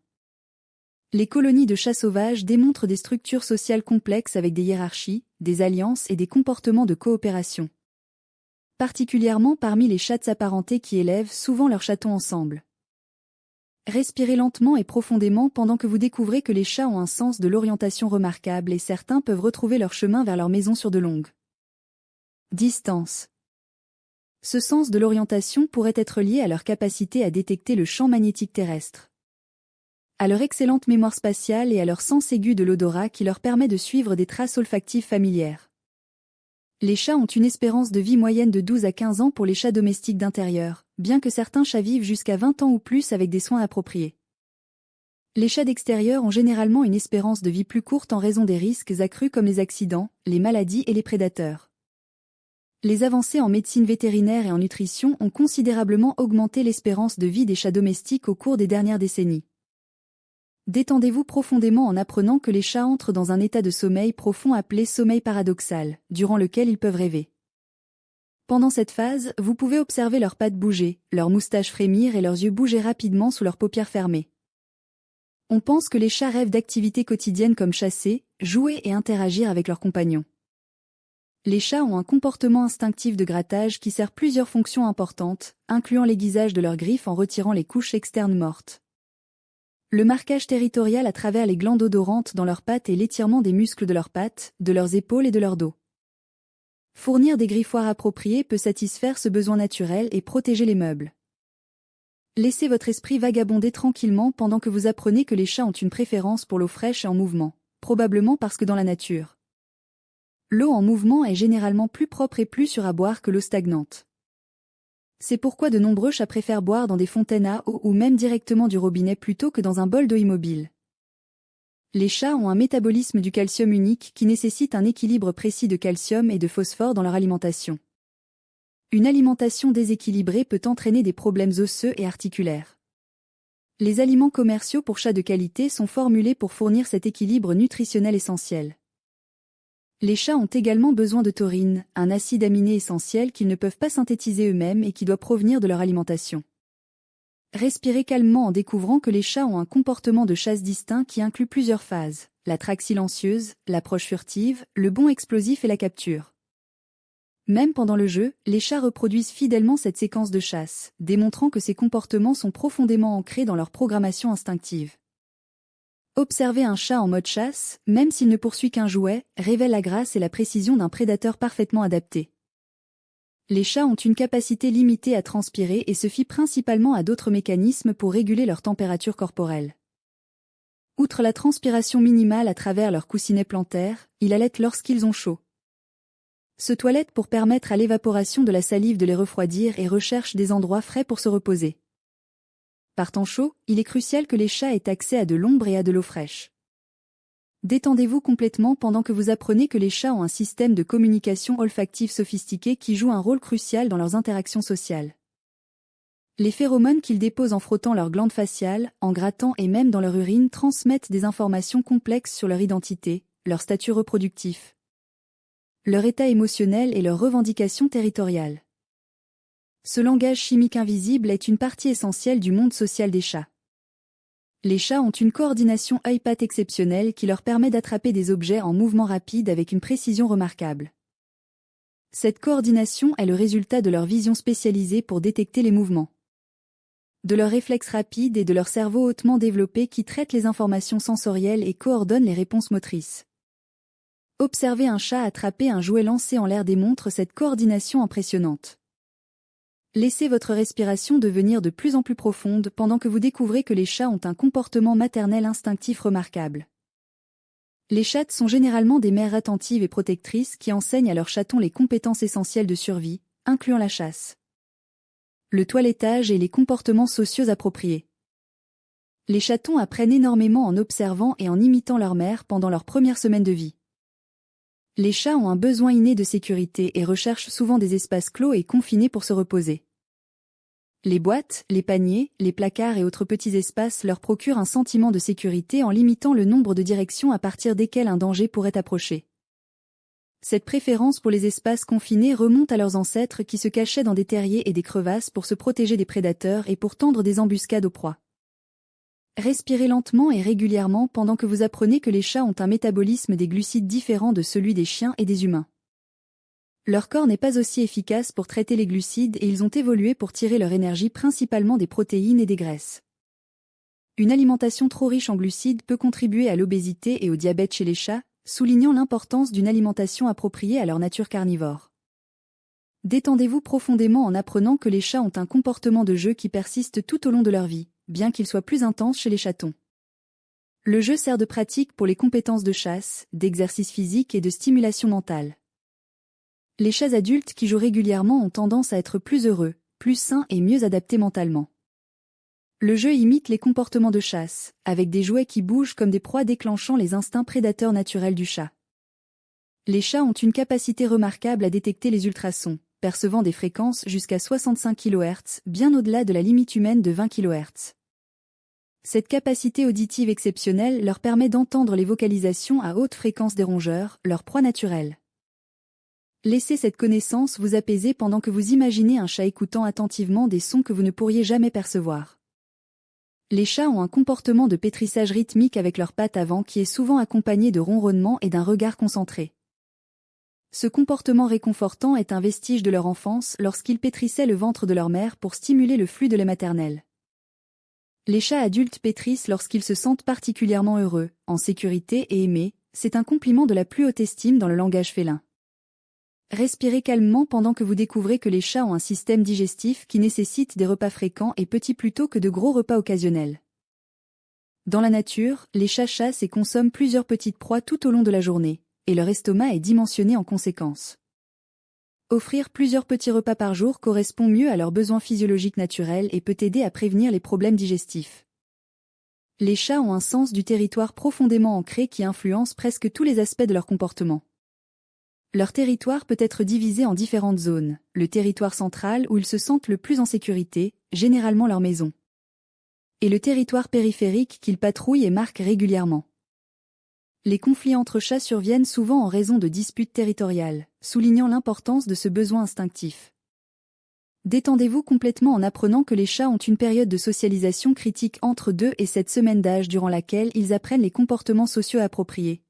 Les colonies de chats sauvages démontrent des structures sociales complexes avec des hiérarchies, des alliances et des comportements de coopération. Particulièrement parmi les chats apparentés qui élèvent souvent leurs chatons ensemble. Respirez lentement et profondément pendant que vous découvrez que les chats ont un sens de l'orientation remarquable et certains peuvent retrouver leur chemin vers leur maison sur de longues distances. Ce sens de l'orientation pourrait être lié à leur capacité à détecter le champ magnétique terrestre, à leur excellente mémoire spatiale et à leur sens aigu de l'odorat qui leur permet de suivre des traces olfactives familières. Les chats ont une espérance de vie moyenne de 12 à 15 ans pour les chats domestiques d'intérieur, bien que certains chats vivent jusqu'à 20 ans ou plus avec des soins appropriés. Les chats d'extérieur ont généralement une espérance de vie plus courte en raison des risques accrus comme les accidents, les maladies et les prédateurs. Les avancées en médecine vétérinaire et en nutrition ont considérablement augmenté l'espérance de vie des chats domestiques au cours des dernières décennies. Détendez-vous profondément en apprenant que les chats entrent dans un état de sommeil profond appelé sommeil paradoxal, durant lequel ils peuvent rêver. Pendant cette phase, vous pouvez observer leurs pattes bouger, leurs moustaches frémir et leurs yeux bouger rapidement sous leurs paupières fermées. On pense que les chats rêvent d'activités quotidiennes comme chasser, jouer et interagir avec leurs compagnons. Les chats ont un comportement instinctif de grattage qui sert plusieurs fonctions importantes, incluant l'aiguisage de leurs griffes en retirant les couches externes mortes, le marquage territorial à travers les glandes odorantes dans leurs pattes et l'étirement des muscles de leurs pattes, de leurs épaules et de leur dos. Fournir des griffoirs appropriés peut satisfaire ce besoin naturel et protéger les meubles. Laissez votre esprit vagabonder tranquillement pendant que vous apprenez que les chats ont une préférence pour l'eau fraîche et en mouvement, probablement parce que dans la nature, l'eau en mouvement est généralement plus propre et plus sûre à boire que l'eau stagnante. C'est pourquoi de nombreux chats préfèrent boire dans des fontaines à eau ou même directement du robinet plutôt que dans un bol d'eau immobile. Les chats ont un métabolisme du calcium unique qui nécessite un équilibre précis de calcium et de phosphore dans leur alimentation. Une alimentation déséquilibrée peut entraîner des problèmes osseux et articulaires. Les aliments commerciaux pour chats de qualité sont formulés pour fournir cet équilibre nutritionnel essentiel. Les chats ont également besoin de taurine, un acide aminé essentiel qu'ils ne peuvent pas synthétiser eux-mêmes et qui doit provenir de leur alimentation. Respirez calmement en découvrant que les chats ont un comportement de chasse distinct qui inclut plusieurs phases, la traque silencieuse, l'approche furtive, le bond explosif et la capture. Même pendant le jeu, les chats reproduisent fidèlement cette séquence de chasse, démontrant que ces comportements sont profondément ancrés dans leur programmation instinctive. Observer un chat en mode chasse, même s'il ne poursuit qu'un jouet, révèle la grâce et la précision d'un prédateur parfaitement adapté. Les chats ont une capacité limitée à transpirer et se fient principalement à d'autres mécanismes pour réguler leur température corporelle. Outre la transpiration minimale à travers leur coussinet plantaire, ils halètent lorsqu'ils ont chaud. Se toilettent pour permettre à l'évaporation de la salive de les refroidir et recherchent des endroits frais pour se reposer. Par temps chaud, il est crucial que les chats aient accès à de l'ombre et à de l'eau fraîche. Détendez-vous complètement pendant que vous apprenez que les chats ont un système de communication olfactive sophistiqué qui joue un rôle crucial dans leurs interactions sociales. Les phéromones qu'ils déposent en frottant leurs glandes faciales, en grattant et même dans leur urine transmettent des informations complexes sur leur identité, leur statut reproductif, leur état émotionnel et leurs revendications territoriales. Ce langage chimique invisible est une partie essentielle du monde social des chats. Les chats ont une coordination œil-patte exceptionnelle qui leur permet d'attraper des objets en mouvement rapide avec une précision remarquable. Cette coordination est le résultat de leur vision spécialisée pour détecter les mouvements, de leurs réflexes rapides et de leur cerveau hautement développé qui traite les informations sensorielles et coordonne les réponses motrices. Observer un chat attraper un jouet lancé en l'air démontre cette coordination impressionnante. Laissez votre respiration devenir de plus en plus profonde pendant que vous découvrez que les chats ont un comportement maternel instinctif remarquable. Les chattes sont généralement des mères attentives et protectrices qui enseignent à leurs chatons les compétences essentielles de survie, incluant la chasse, le toilettage et les comportements sociaux appropriés. Les chatons apprennent énormément en observant et en imitant leur mère pendant leurs premières semaines de vie. Les chats ont un besoin inné de sécurité et recherchent souvent des espaces clos et confinés pour se reposer. Les boîtes, les paniers, les placards et autres petits espaces leur procurent un sentiment de sécurité en limitant le nombre de directions à partir desquelles un danger pourrait approcher. Cette préférence pour les espaces confinés remonte à leurs ancêtres qui se cachaient dans des terriers et des crevasses pour se protéger des prédateurs et pour tendre des embuscades aux proies. Respirez lentement et régulièrement pendant que vous apprenez que les chats ont un métabolisme des glucides différent de celui des chiens et des humains. Leur corps n'est pas aussi efficace pour traiter les glucides et ils ont évolué pour tirer leur énergie principalement des protéines et des graisses. Une alimentation trop riche en glucides peut contribuer à l'obésité et au diabète chez les chats, soulignant l'importance d'une alimentation appropriée à leur nature carnivore. Détendez-vous profondément en apprenant que les chats ont un comportement de jeu qui persiste tout au long de leur vie, bien qu'il soit plus intense chez les chatons. Le jeu sert de pratique pour les compétences de chasse, d'exercice physique et de stimulation mentale. Les chats adultes qui jouent régulièrement ont tendance à être plus heureux, plus sains et mieux adaptés mentalement. Le jeu imite les comportements de chasse, avec des jouets qui bougent comme des proies déclenchant les instincts prédateurs naturels du chat. Les chats ont une capacité remarquable à détecter les ultrasons, percevant des fréquences jusqu'à 65 kHz, bien au-delà de la limite humaine de 20 kHz. Cette capacité auditive exceptionnelle leur permet d'entendre les vocalisations à haute fréquence des rongeurs, leur proie naturelle. Laissez cette connaissance vous apaiser pendant que vous imaginez un chat écoutant attentivement des sons que vous ne pourriez jamais percevoir. Les chats ont un comportement de pétrissage rythmique avec leurs pattes avant qui est souvent accompagné de ronronnements et d'un regard concentré. Ce comportement réconfortant est un vestige de leur enfance lorsqu'ils pétrissaient le ventre de leur mère pour stimuler le flux de lait maternel. Les chats adultes pétrissent lorsqu'ils se sentent particulièrement heureux, en sécurité et aimés, c'est un compliment de la plus haute estime dans le langage félin. Respirez calmement pendant que vous découvrez que les chats ont un système digestif qui nécessite des repas fréquents et petits plutôt que de gros repas occasionnels. Dans la nature, les chats chassent et consomment plusieurs petites proies tout au long de la journée, et leur estomac est dimensionné en conséquence. Offrir plusieurs petits repas par jour correspond mieux à leurs besoins physiologiques naturels et peut aider à prévenir les problèmes digestifs. Les chats ont un sens du territoire profondément ancré qui influence presque tous les aspects de leur comportement. Leur territoire peut être divisé en différentes zones, le territoire central où ils se sentent le plus en sécurité, généralement leur maison, et le territoire périphérique qu'ils patrouillent et marquent régulièrement. Les conflits entre chats surviennent souvent en raison de disputes territoriales, soulignant l'importance de ce besoin instinctif. Détendez-vous complètement en apprenant que les chats ont une période de socialisation critique entre 2 et 7 semaines d'âge durant laquelle ils apprennent les comportements sociaux appropriés,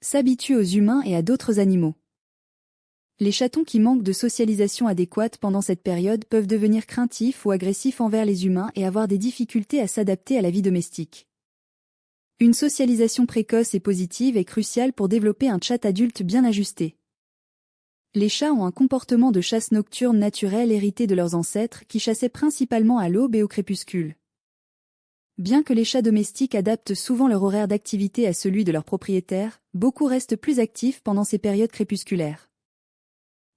s'habituent aux humains et à d'autres animaux. Les chatons qui manquent de socialisation adéquate pendant cette période peuvent devenir craintifs ou agressifs envers les humains et avoir des difficultés à s'adapter à la vie domestique. Une socialisation précoce et positive est cruciale pour développer un chat adulte bien ajusté. Les chats ont un comportement de chasse nocturne naturel hérité de leurs ancêtres qui chassaient principalement à l'aube et au crépuscule. Bien que les chats domestiques adaptent souvent leur horaire d'activité à celui de leurs propriétaires, beaucoup restent plus actifs pendant ces périodes crépusculaires.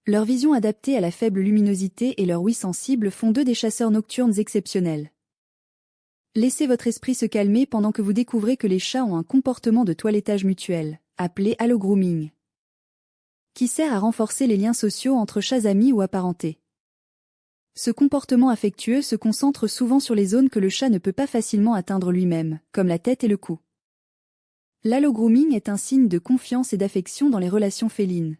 Leur vision adaptée à la faible luminosité et leur ouïe sensible font d'eux des chasseurs nocturnes exceptionnels. Laissez votre esprit se calmer pendant que vous découvrez que les chats ont un comportement de toilettage mutuel, appelé allogrooming, qui sert à renforcer les liens sociaux entre chats amis ou apparentés. Ce comportement affectueux se concentre souvent sur les zones que le chat ne peut pas facilement atteindre lui-même, comme la tête et le cou. L'allogrooming est un signe de confiance et d'affection dans les relations félines.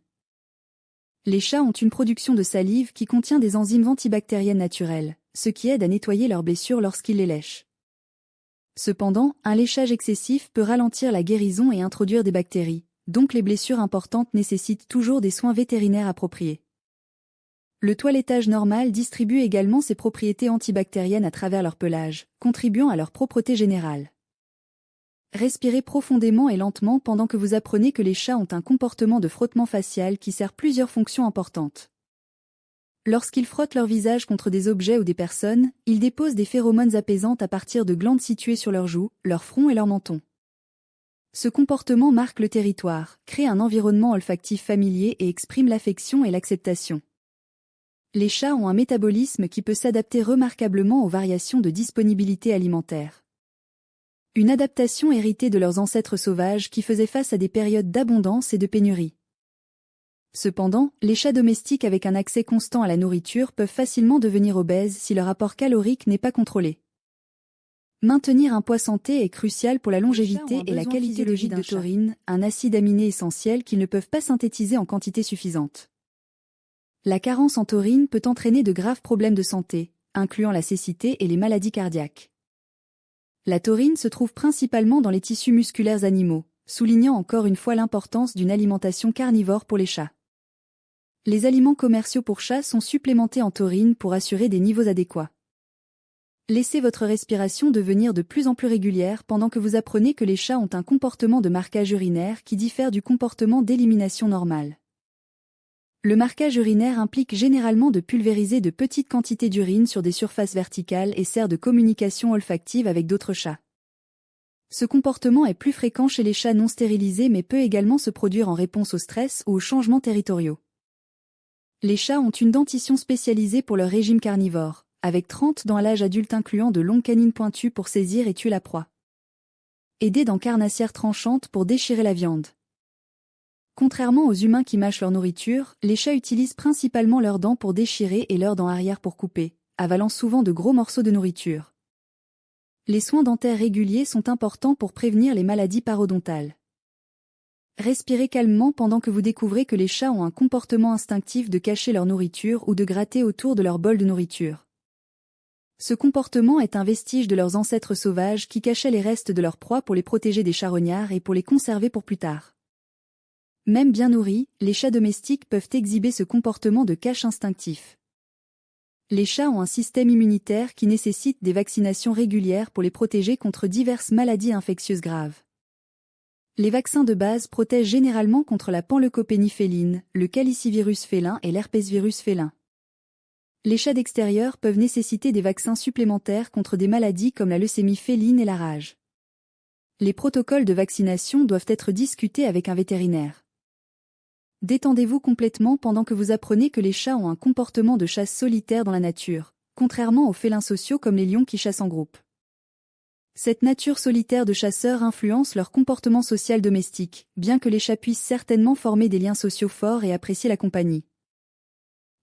Les chats ont une production de salive qui contient des enzymes antibactériennes naturelles, ce qui aide à nettoyer leurs blessures lorsqu'ils les lèchent. Cependant, un léchage excessif peut ralentir la guérison et introduire des bactéries, donc les blessures importantes nécessitent toujours des soins vétérinaires appropriés. Le toilettage normal distribue également ses propriétés antibactériennes à travers leur pelage, contribuant à leur propreté générale. Respirez profondément et lentement pendant que vous apprenez que les chats ont un comportement de frottement facial qui sert plusieurs fonctions importantes. Lorsqu'ils frottent leur visage contre des objets ou des personnes, ils déposent des phéromones apaisantes à partir de glandes situées sur leurs joues, leur front et leur menton. Ce comportement marque le territoire, crée un environnement olfactif familier et exprime l'affection et l'acceptation. Les chats ont un métabolisme qui peut s'adapter remarquablement aux variations de disponibilité alimentaire. Une adaptation héritée de leurs ancêtres sauvages qui faisaient face à des périodes d'abondance et de pénurie. Cependant, les chats domestiques avec un accès constant à la nourriture peuvent facilement devenir obèses si leur apport calorique n'est pas contrôlé. Maintenir un poids santé est crucial pour la longévité et la qualité de vie de taurine, un acide aminé essentiel qu'ils ne peuvent pas synthétiser en quantité suffisante. La carence en taurine peut entraîner de graves problèmes de santé, incluant la cécité et les maladies cardiaques. La taurine se trouve principalement dans les tissus musculaires animaux, soulignant encore une fois l'importance d'une alimentation carnivore pour les chats. Les aliments commerciaux pour chats sont supplémentés en taurine pour assurer des niveaux adéquats. Laissez votre respiration devenir de plus en plus régulière pendant que vous apprenez que les chats ont un comportement de marquage urinaire qui diffère du comportement d'élimination normal. Le marquage urinaire implique généralement de pulvériser de petites quantités d'urine sur des surfaces verticales et sert de communication olfactive avec d'autres chats. Ce comportement est plus fréquent chez les chats non stérilisés mais peut également se produire en réponse au stress ou aux changements territoriaux. Les chats ont une dentition spécialisée pour leur régime carnivore, avec 30 dents à l'âge adulte incluant de longues canines pointues pour saisir et tuer la proie, et des dents carnassières tranchantes pour déchirer la viande. Contrairement aux humains qui mâchent leur nourriture, les chats utilisent principalement leurs dents pour déchirer et leurs dents arrière pour couper, avalant souvent de gros morceaux de nourriture. Les soins dentaires réguliers sont importants pour prévenir les maladies parodontales. Respirez calmement pendant que vous découvrez que les chats ont un comportement instinctif de cacher leur nourriture ou de gratter autour de leur bol de nourriture. Ce comportement est un vestige de leurs ancêtres sauvages qui cachaient les restes de leur proie pour les protéger des charognards et pour les conserver pour plus tard. Même bien nourris, les chats domestiques peuvent exhiber ce comportement de cache instinctif. Les chats ont un système immunitaire qui nécessite des vaccinations régulières pour les protéger contre diverses maladies infectieuses graves. Les vaccins de base protègent généralement contre la panleucopénie féline, le calicivirus félin et l'herpesvirus félin. Les chats d'extérieur peuvent nécessiter des vaccins supplémentaires contre des maladies comme la leucémie féline et la rage. Les protocoles de vaccination doivent être discutés avec un vétérinaire. Détendez-vous complètement pendant que vous apprenez que les chats ont un comportement de chasse solitaire dans la nature, contrairement aux félins sociaux comme les lions qui chassent en groupe. Cette nature solitaire de chasseurs influence leur comportement social domestique, bien que les chats puissent certainement former des liens sociaux forts et apprécier la compagnie.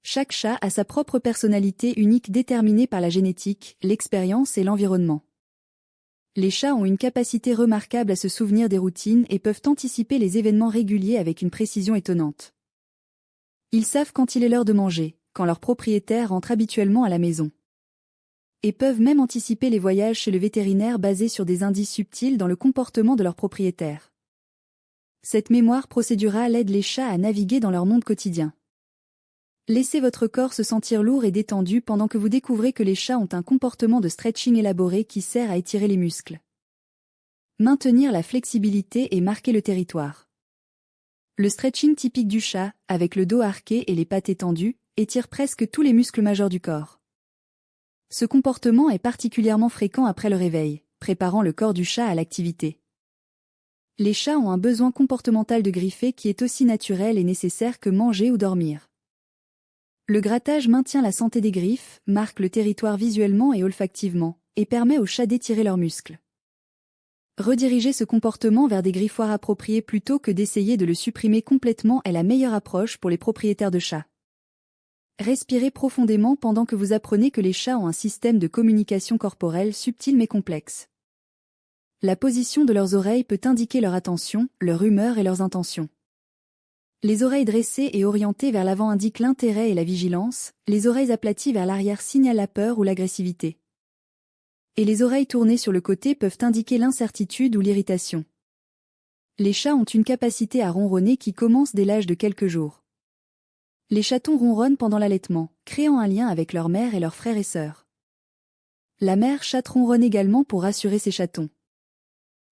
Chaque chat a sa propre personnalité unique déterminée par la génétique, l'expérience et l'environnement. Les chats ont une capacité remarquable à se souvenir des routines et peuvent anticiper les événements réguliers avec une précision étonnante. Ils savent quand il est l'heure de manger, quand leur propriétaire rentre habituellement à la maison. Et peuvent même anticiper les voyages chez le vétérinaire basés sur des indices subtils dans le comportement de leur propriétaire. Cette mémoire procédurale aide les chats à naviguer dans leur monde quotidien. Laissez votre corps se sentir lourd et détendu pendant que vous découvrez que les chats ont un comportement de stretching élaboré qui sert à étirer les muscles. Maintenir la flexibilité et marquer le territoire. Le stretching typique du chat, avec le dos arqué et les pattes étendues, étire presque tous les muscles majeurs du corps. Ce comportement est particulièrement fréquent après le réveil, préparant le corps du chat à l'activité. Les chats ont un besoin comportemental de griffer qui est aussi naturel et nécessaire que manger ou dormir. Le grattage maintient la santé des griffes, marque le territoire visuellement et olfactivement, et permet aux chats d'étirer leurs muscles. Rediriger ce comportement vers des griffoirs appropriés plutôt que d'essayer de le supprimer complètement est la meilleure approche pour les propriétaires de chats. Respirez profondément pendant que vous apprenez que les chats ont un système de communication corporelle subtil mais complexe. La position de leurs oreilles peut indiquer leur attention, leur humeur et leurs intentions. Les oreilles dressées et orientées vers l'avant indiquent l'intérêt et la vigilance, les oreilles aplaties vers l'arrière signalent la peur ou l'agressivité. Et les oreilles tournées sur le côté peuvent indiquer l'incertitude ou l'irritation. Les chats ont une capacité à ronronner qui commence dès l'âge de quelques jours. Les chatons ronronnent pendant l'allaitement, créant un lien avec leur mère et leurs frères et sœurs. La mère chatte ronronne également pour rassurer ses chatons.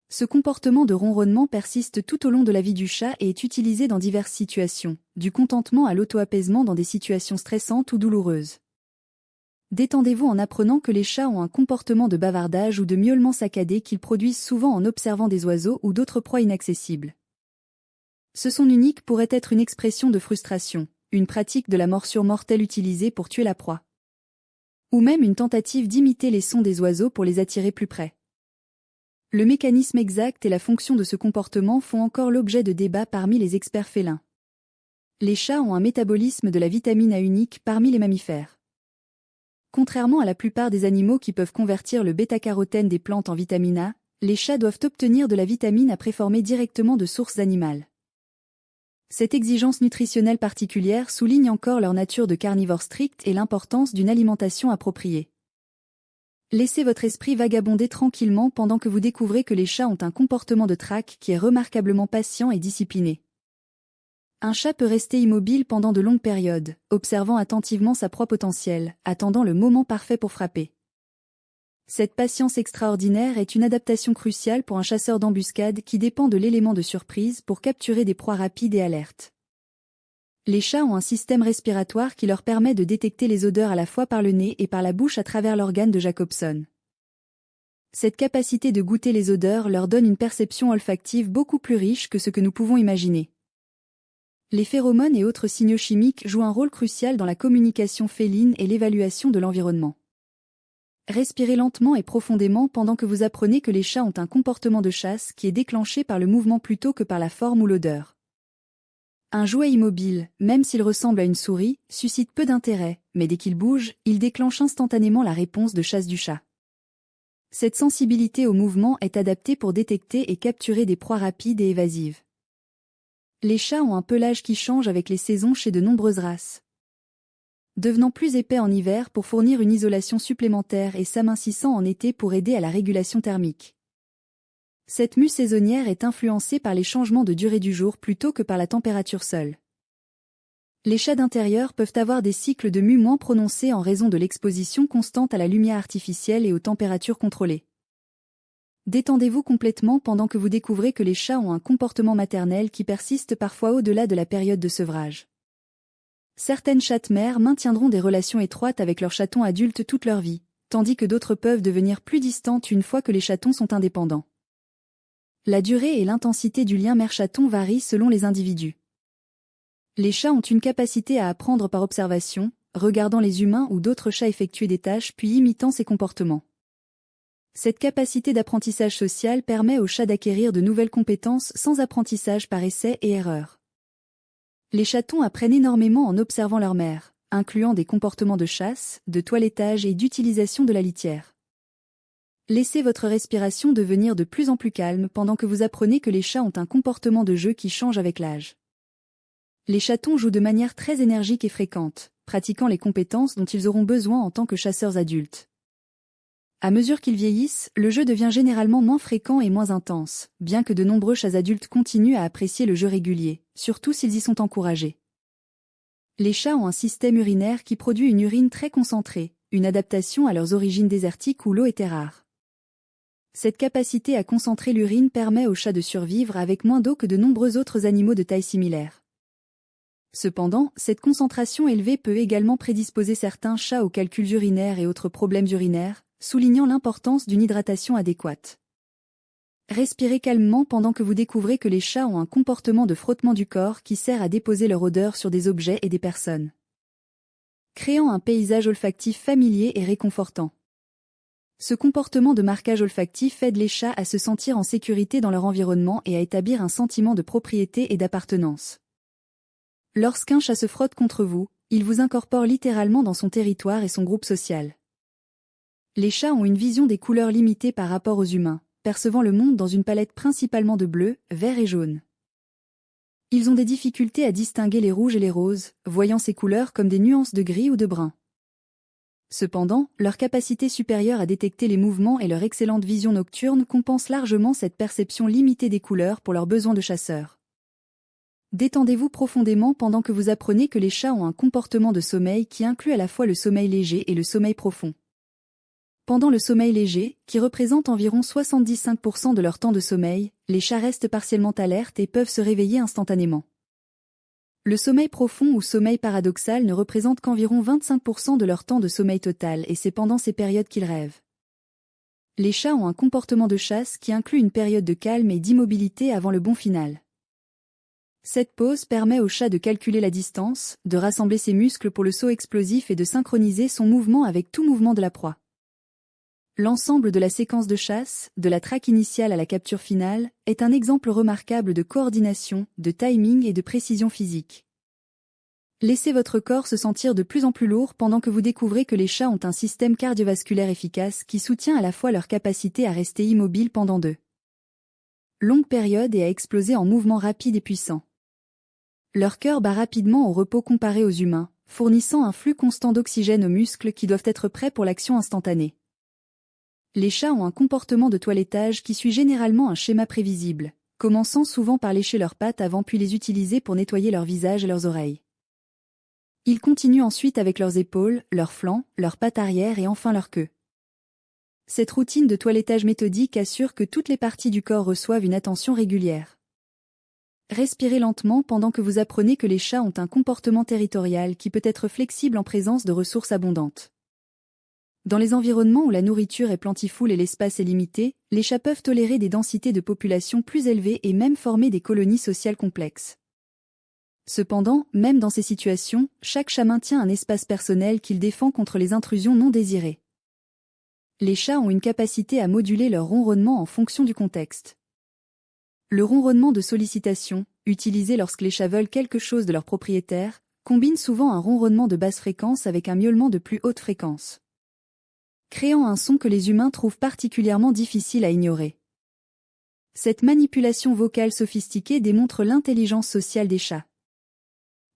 Ce comportement de ronronnement persiste tout au long de la vie du chat et est utilisé dans diverses situations, du contentement à l'auto-apaisement dans des situations stressantes ou douloureuses. Détendez-vous en apprenant que les chats ont un comportement de bavardage ou de miaulement saccadé qu'ils produisent souvent en observant des oiseaux ou d'autres proies inaccessibles. Ce son unique pourrait être une expression de frustration, une pratique de la morsure mortelle utilisée pour tuer la proie. Ou même une tentative d'imiter les sons des oiseaux pour les attirer plus près. Le mécanisme exact et la fonction de ce comportement font encore l'objet de débats parmi les experts félins. Les chats ont un métabolisme de la vitamine A unique parmi les mammifères. Contrairement à la plupart des animaux qui peuvent convertir le bêta-carotène des plantes en vitamine A, les chats doivent obtenir de la vitamine A préformée directement de sources animales. Cette exigence nutritionnelle particulière souligne encore leur nature de carnivore strict et l'importance d'une alimentation appropriée. Laissez votre esprit vagabonder tranquillement pendant que vous découvrez que les chats ont un comportement de traque qui est remarquablement patient et discipliné. Un chat peut rester immobile pendant de longues périodes, observant attentivement sa proie potentielle, attendant le moment parfait pour frapper. Cette patience extraordinaire est une adaptation cruciale pour un chasseur d'embuscade qui dépend de l'élément de surprise pour capturer des proies rapides et alertes. Les chats ont un système respiratoire qui leur permet de détecter les odeurs à la fois par le nez et par la bouche à travers l'organe de Jacobson. Cette capacité de goûter les odeurs leur donne une perception olfactive beaucoup plus riche que ce que nous pouvons imaginer. Les phéromones et autres signaux chimiques jouent un rôle crucial dans la communication féline et l'évaluation de l'environnement. Respirez lentement et profondément pendant que vous apprenez que les chats ont un comportement de chasse qui est déclenché par le mouvement plutôt que par la forme ou l'odeur. Un jouet immobile, même s'il ressemble à une souris, suscite peu d'intérêt, mais dès qu'il bouge, il déclenche instantanément la réponse de chasse du chat. Cette sensibilité au mouvement est adaptée pour détecter et capturer des proies rapides et évasives. Les chats ont un pelage qui change avec les saisons chez de nombreuses races. Devenant plus épais en hiver pour fournir une isolation supplémentaire et s'amincissant en été pour aider à la régulation thermique. Cette mue saisonnière est influencée par les changements de durée du jour plutôt que par la température seule. Les chats d'intérieur peuvent avoir des cycles de mue moins prononcés en raison de l'exposition constante à la lumière artificielle et aux températures contrôlées. Détendez-vous complètement pendant que vous découvrez que les chats ont un comportement maternel qui persiste parfois au-delà de la période de sevrage. Certaines chattes mères maintiendront des relations étroites avec leurs chatons adultes toute leur vie, tandis que d'autres peuvent devenir plus distantes une fois que les chatons sont indépendants. La durée et l'intensité du lien mère-chaton varient selon les individus. Les chats ont une capacité à apprendre par observation, regardant les humains ou d'autres chats effectuer des tâches puis imitant ces comportements. Cette capacité d'apprentissage social permet aux chats d'acquérir de nouvelles compétences sans apprentissage par essai et erreur. Les chatons apprennent énormément en observant leur mère, incluant des comportements de chasse, de toilettage et d'utilisation de la litière. Laissez votre respiration devenir de plus en plus calme pendant que vous apprenez que les chats ont un comportement de jeu qui change avec l'âge. Les chatons jouent de manière très énergique et fréquente, pratiquant les compétences dont ils auront besoin en tant que chasseurs adultes. À mesure qu'ils vieillissent, le jeu devient généralement moins fréquent et moins intense, bien que de nombreux chats adultes continuent à apprécier le jeu régulier, surtout s'ils y sont encouragés. Les chats ont un système urinaire qui produit une urine très concentrée, une adaptation à leurs origines désertiques où l'eau était rare. Cette capacité à concentrer l'urine permet aux chats de survivre avec moins d'eau que de nombreux autres animaux de taille similaire. Cependant, cette concentration élevée peut également prédisposer certains chats aux calculs urinaires et autres problèmes urinaires, soulignant l'importance d'une hydratation adéquate. Respirez calmement pendant que vous découvrez que les chats ont un comportement de frottement du corps qui sert à déposer leur odeur sur des objets et des personnes, créant un paysage olfactif familier et réconfortant. Ce comportement de marquage olfactif aide les chats à se sentir en sécurité dans leur environnement et à établir un sentiment de propriété et d'appartenance. Lorsqu'un chat se frotte contre vous, il vous incorpore littéralement dans son territoire et son groupe social. Les chats ont une vision des couleurs limitée par rapport aux humains, percevant le monde dans une palette principalement de bleu, vert et jaune. Ils ont des difficultés à distinguer les rouges et les roses, voyant ces couleurs comme des nuances de gris ou de brun. Cependant, leur capacité supérieure à détecter les mouvements et leur excellente vision nocturne compensent largement cette perception limitée des couleurs pour leurs besoins de chasseurs. Détendez-vous profondément pendant que vous apprenez que les chats ont un comportement de sommeil qui inclut à la fois le sommeil léger et le sommeil profond. Pendant le sommeil léger, qui représente environ 75% de leur temps de sommeil, les chats restent partiellement alertes et peuvent se réveiller instantanément. Le sommeil profond ou sommeil paradoxal ne représente qu'environ 25% de leur temps de sommeil total et c'est pendant ces périodes qu'ils rêvent. Les chats ont un comportement de chasse qui inclut une période de calme et d'immobilité avant le bond final. Cette pause permet au chat de calculer la distance, de rassembler ses muscles pour le saut explosif et de synchroniser son mouvement avec tout mouvement de la proie. L'ensemble de la séquence de chasse, de la traque initiale à la capture finale, est un exemple remarquable de coordination, de timing et de précision physique. Laissez votre corps se sentir de plus en plus lourd pendant que vous découvrez que les chats ont un système cardiovasculaire efficace qui soutient à la fois leur capacité à rester immobile pendant de longues périodes et à exploser en mouvements rapides et puissants. Leur cœur bat rapidement au repos comparé aux humains, fournissant un flux constant d'oxygène aux muscles qui doivent être prêts pour l'action instantanée. Les chats ont un comportement de toilettage qui suit généralement un schéma prévisible, commençant souvent par lécher leurs pattes avant puis les utiliser pour nettoyer leur visage et leurs oreilles. Ils continuent ensuite avec leurs épaules, leurs flancs, leurs pattes arrière et enfin leur queue. Cette routine de toilettage méthodique assure que toutes les parties du corps reçoivent une attention régulière. Respirez lentement pendant que vous apprenez que les chats ont un comportement territorial qui peut être flexible en présence de ressources abondantes. Dans les environnements où la nourriture est plentifule et l'espace est limité, les chats peuvent tolérer des densités de population plus élevées et même former des colonies sociales complexes. Cependant, même dans ces situations, chaque chat maintient un espace personnel qu'il défend contre les intrusions non désirées. Les chats ont une capacité à moduler leur ronronnement en fonction du contexte. Le ronronnement de sollicitation, utilisé lorsque les chats veulent quelque chose de leur propriétaire, combine souvent un ronronnement de basse fréquence avec un miaulement de plus haute fréquence, créant un son que les humains trouvent particulièrement difficile à ignorer. Cette manipulation vocale sophistiquée démontre l'intelligence sociale des chats.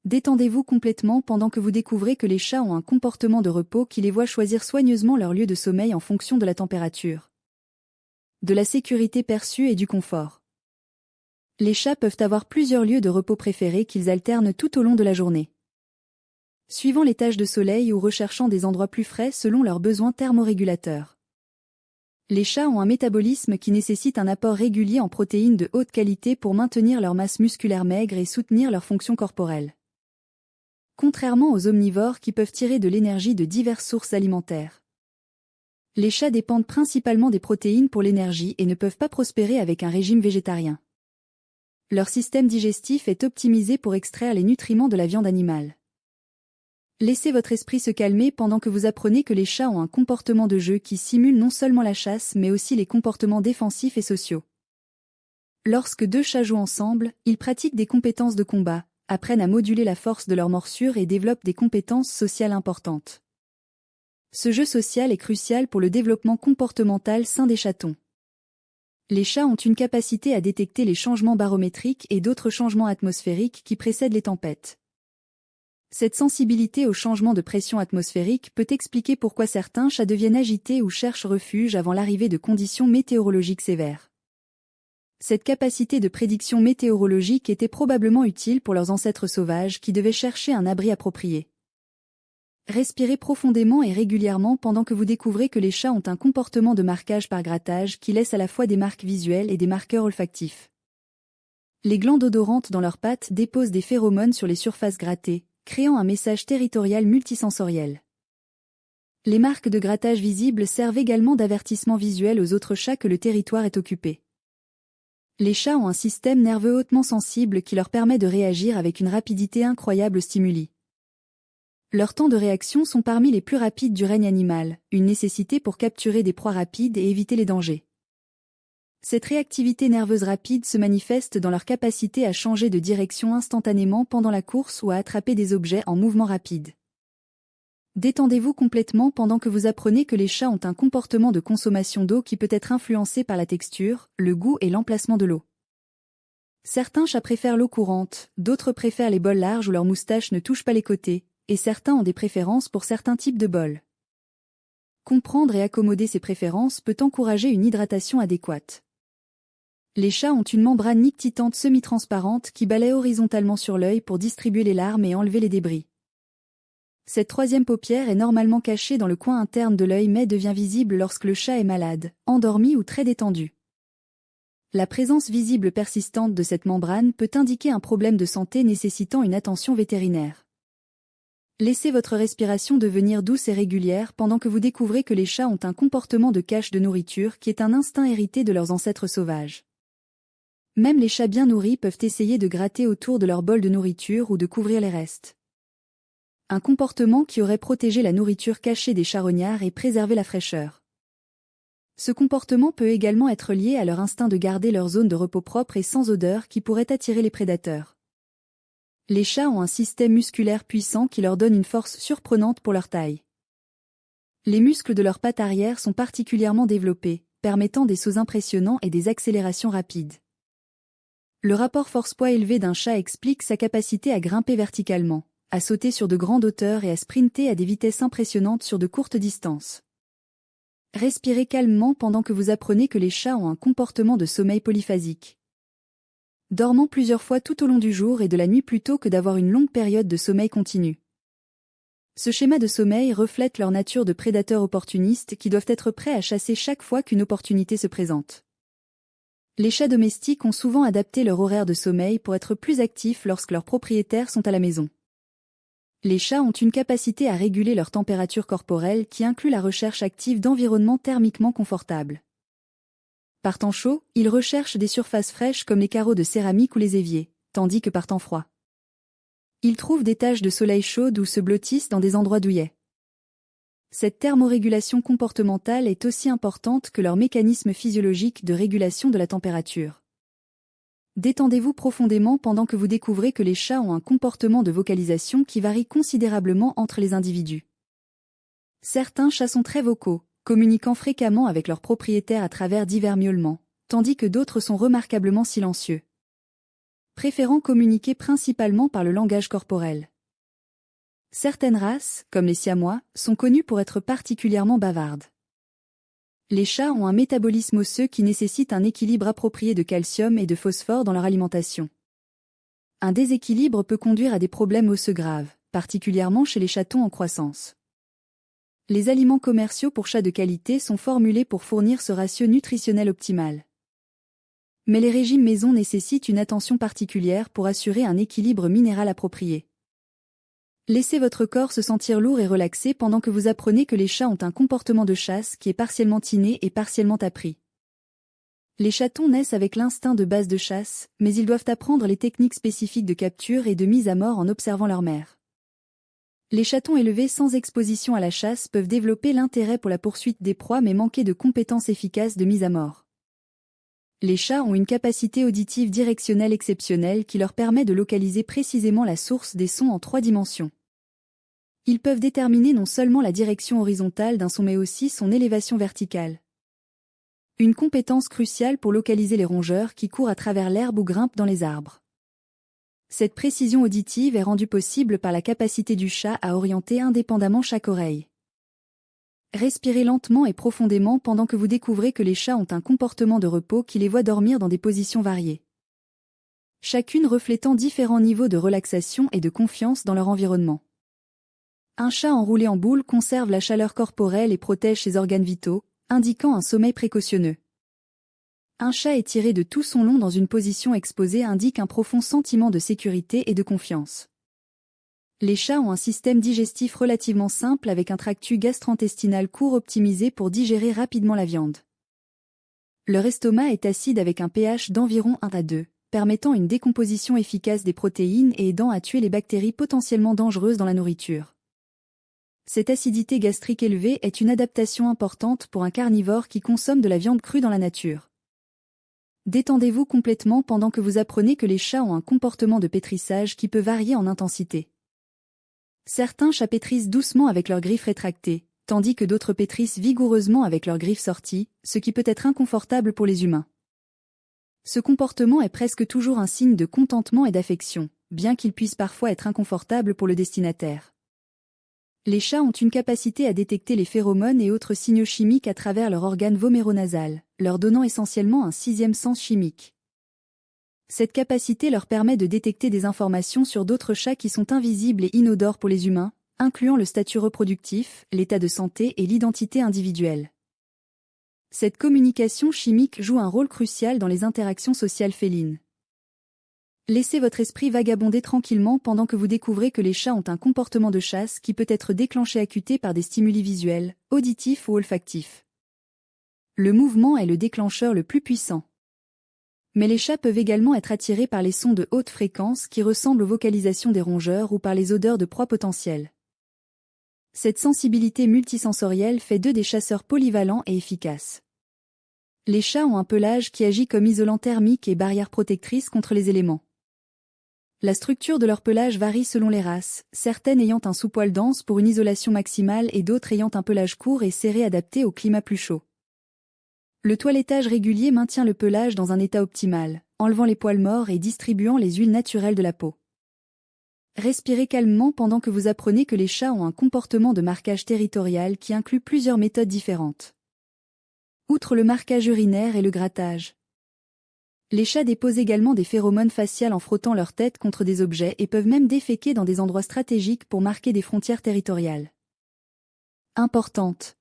Détendez-vous complètement pendant que vous découvrez que les chats ont un comportement de repos qui les voit choisir soigneusement leur lieu de sommeil en fonction de la température, de la sécurité perçue et du confort. Les chats peuvent avoir plusieurs lieux de repos préférés qu'ils alternent tout au long de la journée, suivant les taches de soleil ou recherchant des endroits plus frais selon leurs besoins thermorégulateurs. Les chats ont un métabolisme qui nécessite un apport régulier en protéines de haute qualité pour maintenir leur masse musculaire maigre et soutenir leur fonction corporelle. Contrairement aux omnivores qui peuvent tirer de l'énergie de diverses sources alimentaires, les chats dépendent principalement des protéines pour l'énergie et ne peuvent pas prospérer avec un régime végétarien. Leur système digestif est optimisé pour extraire les nutriments de la viande animale. Laissez votre esprit se calmer pendant que vous apprenez que les chats ont un comportement de jeu qui simule non seulement la chasse mais aussi les comportements défensifs et sociaux. Lorsque deux chats jouent ensemble, ils pratiquent des compétences de combat, apprennent à moduler la force de leurs morsures et développent des compétences sociales importantes. Ce jeu social est crucial pour le développement comportemental sain des chatons. Les chats ont une capacité à détecter les changements barométriques et d'autres changements atmosphériques qui précèdent les tempêtes. Cette sensibilité aux changements de pression atmosphérique peut expliquer pourquoi certains chats deviennent agités ou cherchent refuge avant l'arrivée de conditions météorologiques sévères. Cette capacité de prédiction météorologique était probablement utile pour leurs ancêtres sauvages qui devaient chercher un abri approprié. Respirez profondément et régulièrement pendant que vous découvrez que les chats ont un comportement de marquage par grattage qui laisse à la fois des marques visuelles et des marqueurs olfactifs. Les glandes odorantes dans leurs pattes déposent des phéromones sur les surfaces grattées, créant un message territorial multisensoriel. Les marques de grattage visibles servent également d'avertissement visuel aux autres chats que le territoire est occupé. Les chats ont un système nerveux hautement sensible qui leur permet de réagir avec une rapidité incroyable aux stimuli. Leurs temps de réaction sont parmi les plus rapides du règne animal, une nécessité pour capturer des proies rapides et éviter les dangers. Cette réactivité nerveuse rapide se manifeste dans leur capacité à changer de direction instantanément pendant la course ou à attraper des objets en mouvement rapide. Détendez-vous complètement pendant que vous apprenez que les chats ont un comportement de consommation d'eau qui peut être influencé par la texture, le goût et l'emplacement de l'eau. Certains chats préfèrent l'eau courante, d'autres préfèrent les bols larges où leur moustache ne touche pas les côtés, et certains ont des préférences pour certains types de bols. Comprendre et accommoder ces préférences peut encourager une hydratation adéquate. Les chats ont une membrane nictitante semi-transparente qui balaie horizontalement sur l'œil pour distribuer les larmes et enlever les débris. Cette troisième paupière est normalement cachée dans le coin interne de l'œil mais devient visible lorsque le chat est malade, endormi ou très détendu. La présence visible persistante de cette membrane peut indiquer un problème de santé nécessitant une attention vétérinaire. Laissez votre respiration devenir douce et régulière pendant que vous découvrez que les chats ont un comportement de cache de nourriture qui est un instinct hérité de leurs ancêtres sauvages. Même les chats bien nourris peuvent essayer de gratter autour de leur bol de nourriture ou de couvrir les restes. Un comportement qui aurait protégé la nourriture cachée des charognards et préservé la fraîcheur. Ce comportement peut également être lié à leur instinct de garder leur zone de repos propre et sans odeur qui pourrait attirer les prédateurs. Les chats ont un système musculaire puissant qui leur donne une force surprenante pour leur taille. Les muscles de leurs pattes arrière sont particulièrement développés, permettant des sauts impressionnants et des accélérations rapides. Le rapport force-poids élevé d'un chat explique sa capacité à grimper verticalement, à sauter sur de grandes hauteurs et à sprinter à des vitesses impressionnantes sur de courtes distances. Respirez calmement pendant que vous apprenez que les chats ont un comportement de sommeil polyphasique. Dormant plusieurs fois tout au long du jour et de la nuit plutôt que d'avoir une longue période de sommeil continu. Ce schéma de sommeil reflète leur nature de prédateurs opportunistes qui doivent être prêts à chasser chaque fois qu'une opportunité se présente. Les chats domestiques ont souvent adapté leur horaire de sommeil pour être plus actifs lorsque leurs propriétaires sont à la maison. Les chats ont une capacité à réguler leur température corporelle qui inclut la recherche active d'environnements thermiquement confortables. Par temps chaud, ils recherchent des surfaces fraîches comme les carreaux de céramique ou les éviers, tandis que par temps froid, ils trouvent des taches de soleil chaudes ou se blottissent dans des endroits douillets. Cette thermorégulation comportementale est aussi importante que leur mécanisme physiologique de régulation de la température. Détendez-vous profondément pendant que vous découvrez que les chats ont un comportement de vocalisation qui varie considérablement entre les individus. Certains chats sont très vocaux, communiquant fréquemment avec leurs propriétaires à travers divers miaulements, tandis que d'autres sont remarquablement silencieux, préférant communiquer principalement par le langage corporel. Certaines races, comme les siamois, sont connues pour être particulièrement bavardes. Les chats ont un métabolisme osseux qui nécessite un équilibre approprié de calcium et de phosphore dans leur alimentation. Un déséquilibre peut conduire à des problèmes osseux graves, particulièrement chez les chatons en croissance. Les aliments commerciaux pour chats de qualité sont formulés pour fournir ce ratio nutritionnel optimal. Mais les régimes maison nécessitent une attention particulière pour assurer un équilibre minéral approprié. Laissez votre corps se sentir lourd et relaxé pendant que vous apprenez que les chats ont un comportement de chasse qui est partiellement inné et partiellement appris. Les chatons naissent avec l'instinct de base de chasse, mais ils doivent apprendre les techniques spécifiques de capture et de mise à mort en observant leur mère. Les chatons élevés sans exposition à la chasse peuvent développer l'intérêt pour la poursuite des proies mais manquer de compétences efficaces de mise à mort. Les chats ont une capacité auditive directionnelle exceptionnelle qui leur permet de localiser précisément la source des sons en 3 dimensions. Ils peuvent déterminer non seulement la direction horizontale d'un son mais aussi son élévation verticale. Une compétence cruciale pour localiser les rongeurs qui courent à travers l'herbe ou grimpent dans les arbres. Cette précision auditive est rendue possible par la capacité du chat à orienter indépendamment chaque oreille. Respirez lentement et profondément pendant que vous découvrez que les chats ont un comportement de repos qui les voit dormir dans des positions variées, chacune reflétant différents niveaux de relaxation et de confiance dans leur environnement. Un chat enroulé en boule conserve la chaleur corporelle et protège ses organes vitaux, indiquant un sommeil précautionneux. Un chat étiré de tout son long dans une position exposée indique un profond sentiment de sécurité et de confiance. Les chats ont un système digestif relativement simple avec un tractus gastro-intestinal court optimisé pour digérer rapidement la viande. Leur estomac est acide avec un pH d'environ 1 à 2, permettant une décomposition efficace des protéines et aidant à tuer les bactéries potentiellement dangereuses dans la nourriture. Cette acidité gastrique élevée est une adaptation importante pour un carnivore qui consomme de la viande crue dans la nature. Détendez-vous complètement pendant que vous apprenez que les chats ont un comportement de pétrissage qui peut varier en intensité. Certains chats pétrissent doucement avec leurs griffes rétractées, tandis que d'autres pétrissent vigoureusement avec leurs griffes sorties, ce qui peut être inconfortable pour les humains. Ce comportement est presque toujours un signe de contentement et d'affection, bien qu'il puisse parfois être inconfortable pour le destinataire. Les chats ont une capacité à détecter les phéromones et autres signaux chimiques à travers leur organe voméronasal, leur donnant essentiellement un 6e sens chimique. Cette capacité leur permet de détecter des informations sur d'autres chats qui sont invisibles et inodores pour les humains, incluant le statut reproductif, l'état de santé et l'identité individuelle. Cette communication chimique joue un rôle crucial dans les interactions sociales félines. Laissez votre esprit vagabonder tranquillement pendant que vous découvrez que les chats ont un comportement de chasse qui peut être déclenché acuté par des stimuli visuels, auditifs ou olfactifs. Le mouvement est le déclencheur le plus puissant. Mais les chats peuvent également être attirés par les sons de haute fréquence qui ressemblent aux vocalisations des rongeurs ou par les odeurs de proies potentielles. Cette sensibilité multisensorielle fait d'eux des chasseurs polyvalents et efficaces. Les chats ont un pelage qui agit comme isolant thermique et barrière protectrice contre les éléments. La structure de leur pelage varie selon les races, certaines ayant un sous-poil dense pour une isolation maximale et d'autres ayant un pelage court et serré adapté au climat plus chaud. Le toilettage régulier maintient le pelage dans un état optimal, enlevant les poils morts et distribuant les huiles naturelles de la peau. Respirez calmement pendant que vous apprenez que les chats ont un comportement de marquage territorial qui inclut plusieurs méthodes différentes. Outre le marquage urinaire et le grattage, les chats déposent également des phéromones faciales en frottant leur tête contre des objets et peuvent même déféquer dans des endroits stratégiques pour marquer des frontières territoriales importantes.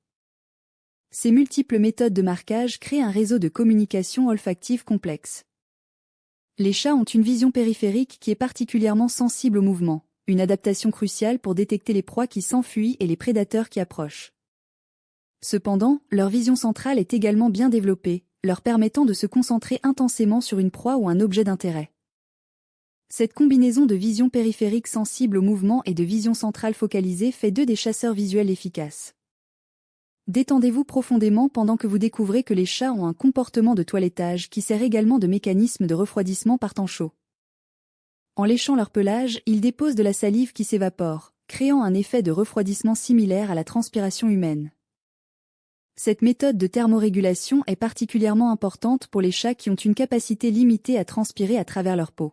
Ces multiples méthodes de marquage créent un réseau de communication olfactive complexe. Les chats ont une vision périphérique qui est particulièrement sensible au mouvement, une adaptation cruciale pour détecter les proies qui s'enfuient et les prédateurs qui approchent. Cependant, leur vision centrale est également bien développée, leur permettant de se concentrer intensément sur une proie ou un objet d'intérêt. Cette combinaison de vision périphérique sensible au mouvement et de vision centrale focalisée fait d'eux des chasseurs visuels efficaces. Détendez-vous profondément pendant que vous découvrez que les chats ont un comportement de toilettage qui sert également de mécanisme de refroidissement par temps chaud. En léchant leur pelage, ils déposent de la salive qui s'évapore, créant un effet de refroidissement similaire à la transpiration humaine. Cette méthode de thermorégulation est particulièrement importante pour les chats qui ont une capacité limitée à transpirer à travers leur peau.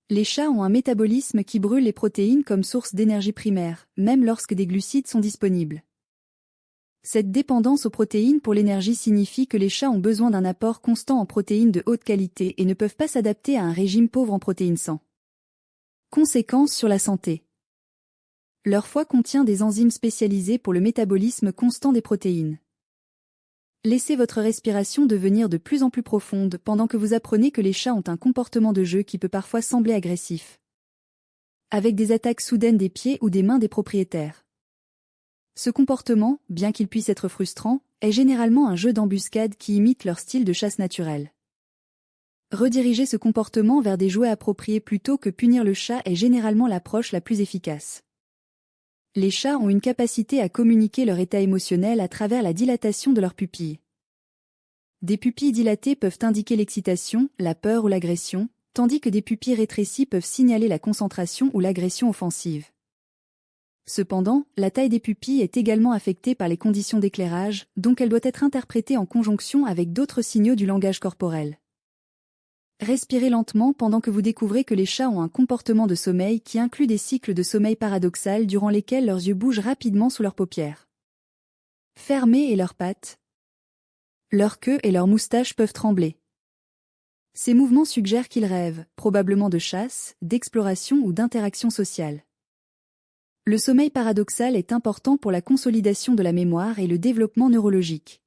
Les chats ont un métabolisme qui brûle les protéines comme source d'énergie primaire, même lorsque des glucides sont disponibles. Cette dépendance aux protéines pour l'énergie signifie que les chats ont besoin d'un apport constant en protéines de haute qualité et ne peuvent pas s'adapter à un régime pauvre en protéines sans. Conséquences sur la santé. Leur foie contient des enzymes spécialisées pour le métabolisme constant des protéines. Laissez votre respiration devenir de plus en plus profonde pendant que vous apprenez que les chats ont un comportement de jeu qui peut parfois sembler agressif, avec des attaques soudaines des pieds ou des mains des propriétaires. Ce comportement, bien qu'il puisse être frustrant, est généralement un jeu d'embuscade qui imite leur style de chasse naturel. Rediriger ce comportement vers des jouets appropriés plutôt que punir le chat est généralement l'approche la plus efficace. Les chats ont une capacité à communiquer leur état émotionnel à travers la dilatation de leurs pupilles. Des pupilles dilatées peuvent indiquer l'excitation, la peur ou l'agression, tandis que des pupilles rétrécies peuvent signaler la concentration ou l'agression offensive. Cependant, la taille des pupilles est également affectée par les conditions d'éclairage, donc elle doit être interprétée en conjonction avec d'autres signaux du langage corporel. Respirez lentement pendant que vous découvrez que les chats ont un comportement de sommeil qui inclut des cycles de sommeil paradoxal durant lesquels leurs yeux bougent rapidement sous leurs paupières fermées et leurs pattes, leur queue et leurs moustaches peuvent trembler. Ces mouvements suggèrent qu'ils rêvent, probablement de chasse, d'exploration ou d'interaction sociale. Le sommeil paradoxal est important pour la consolidation de la mémoire et le développement neurologique.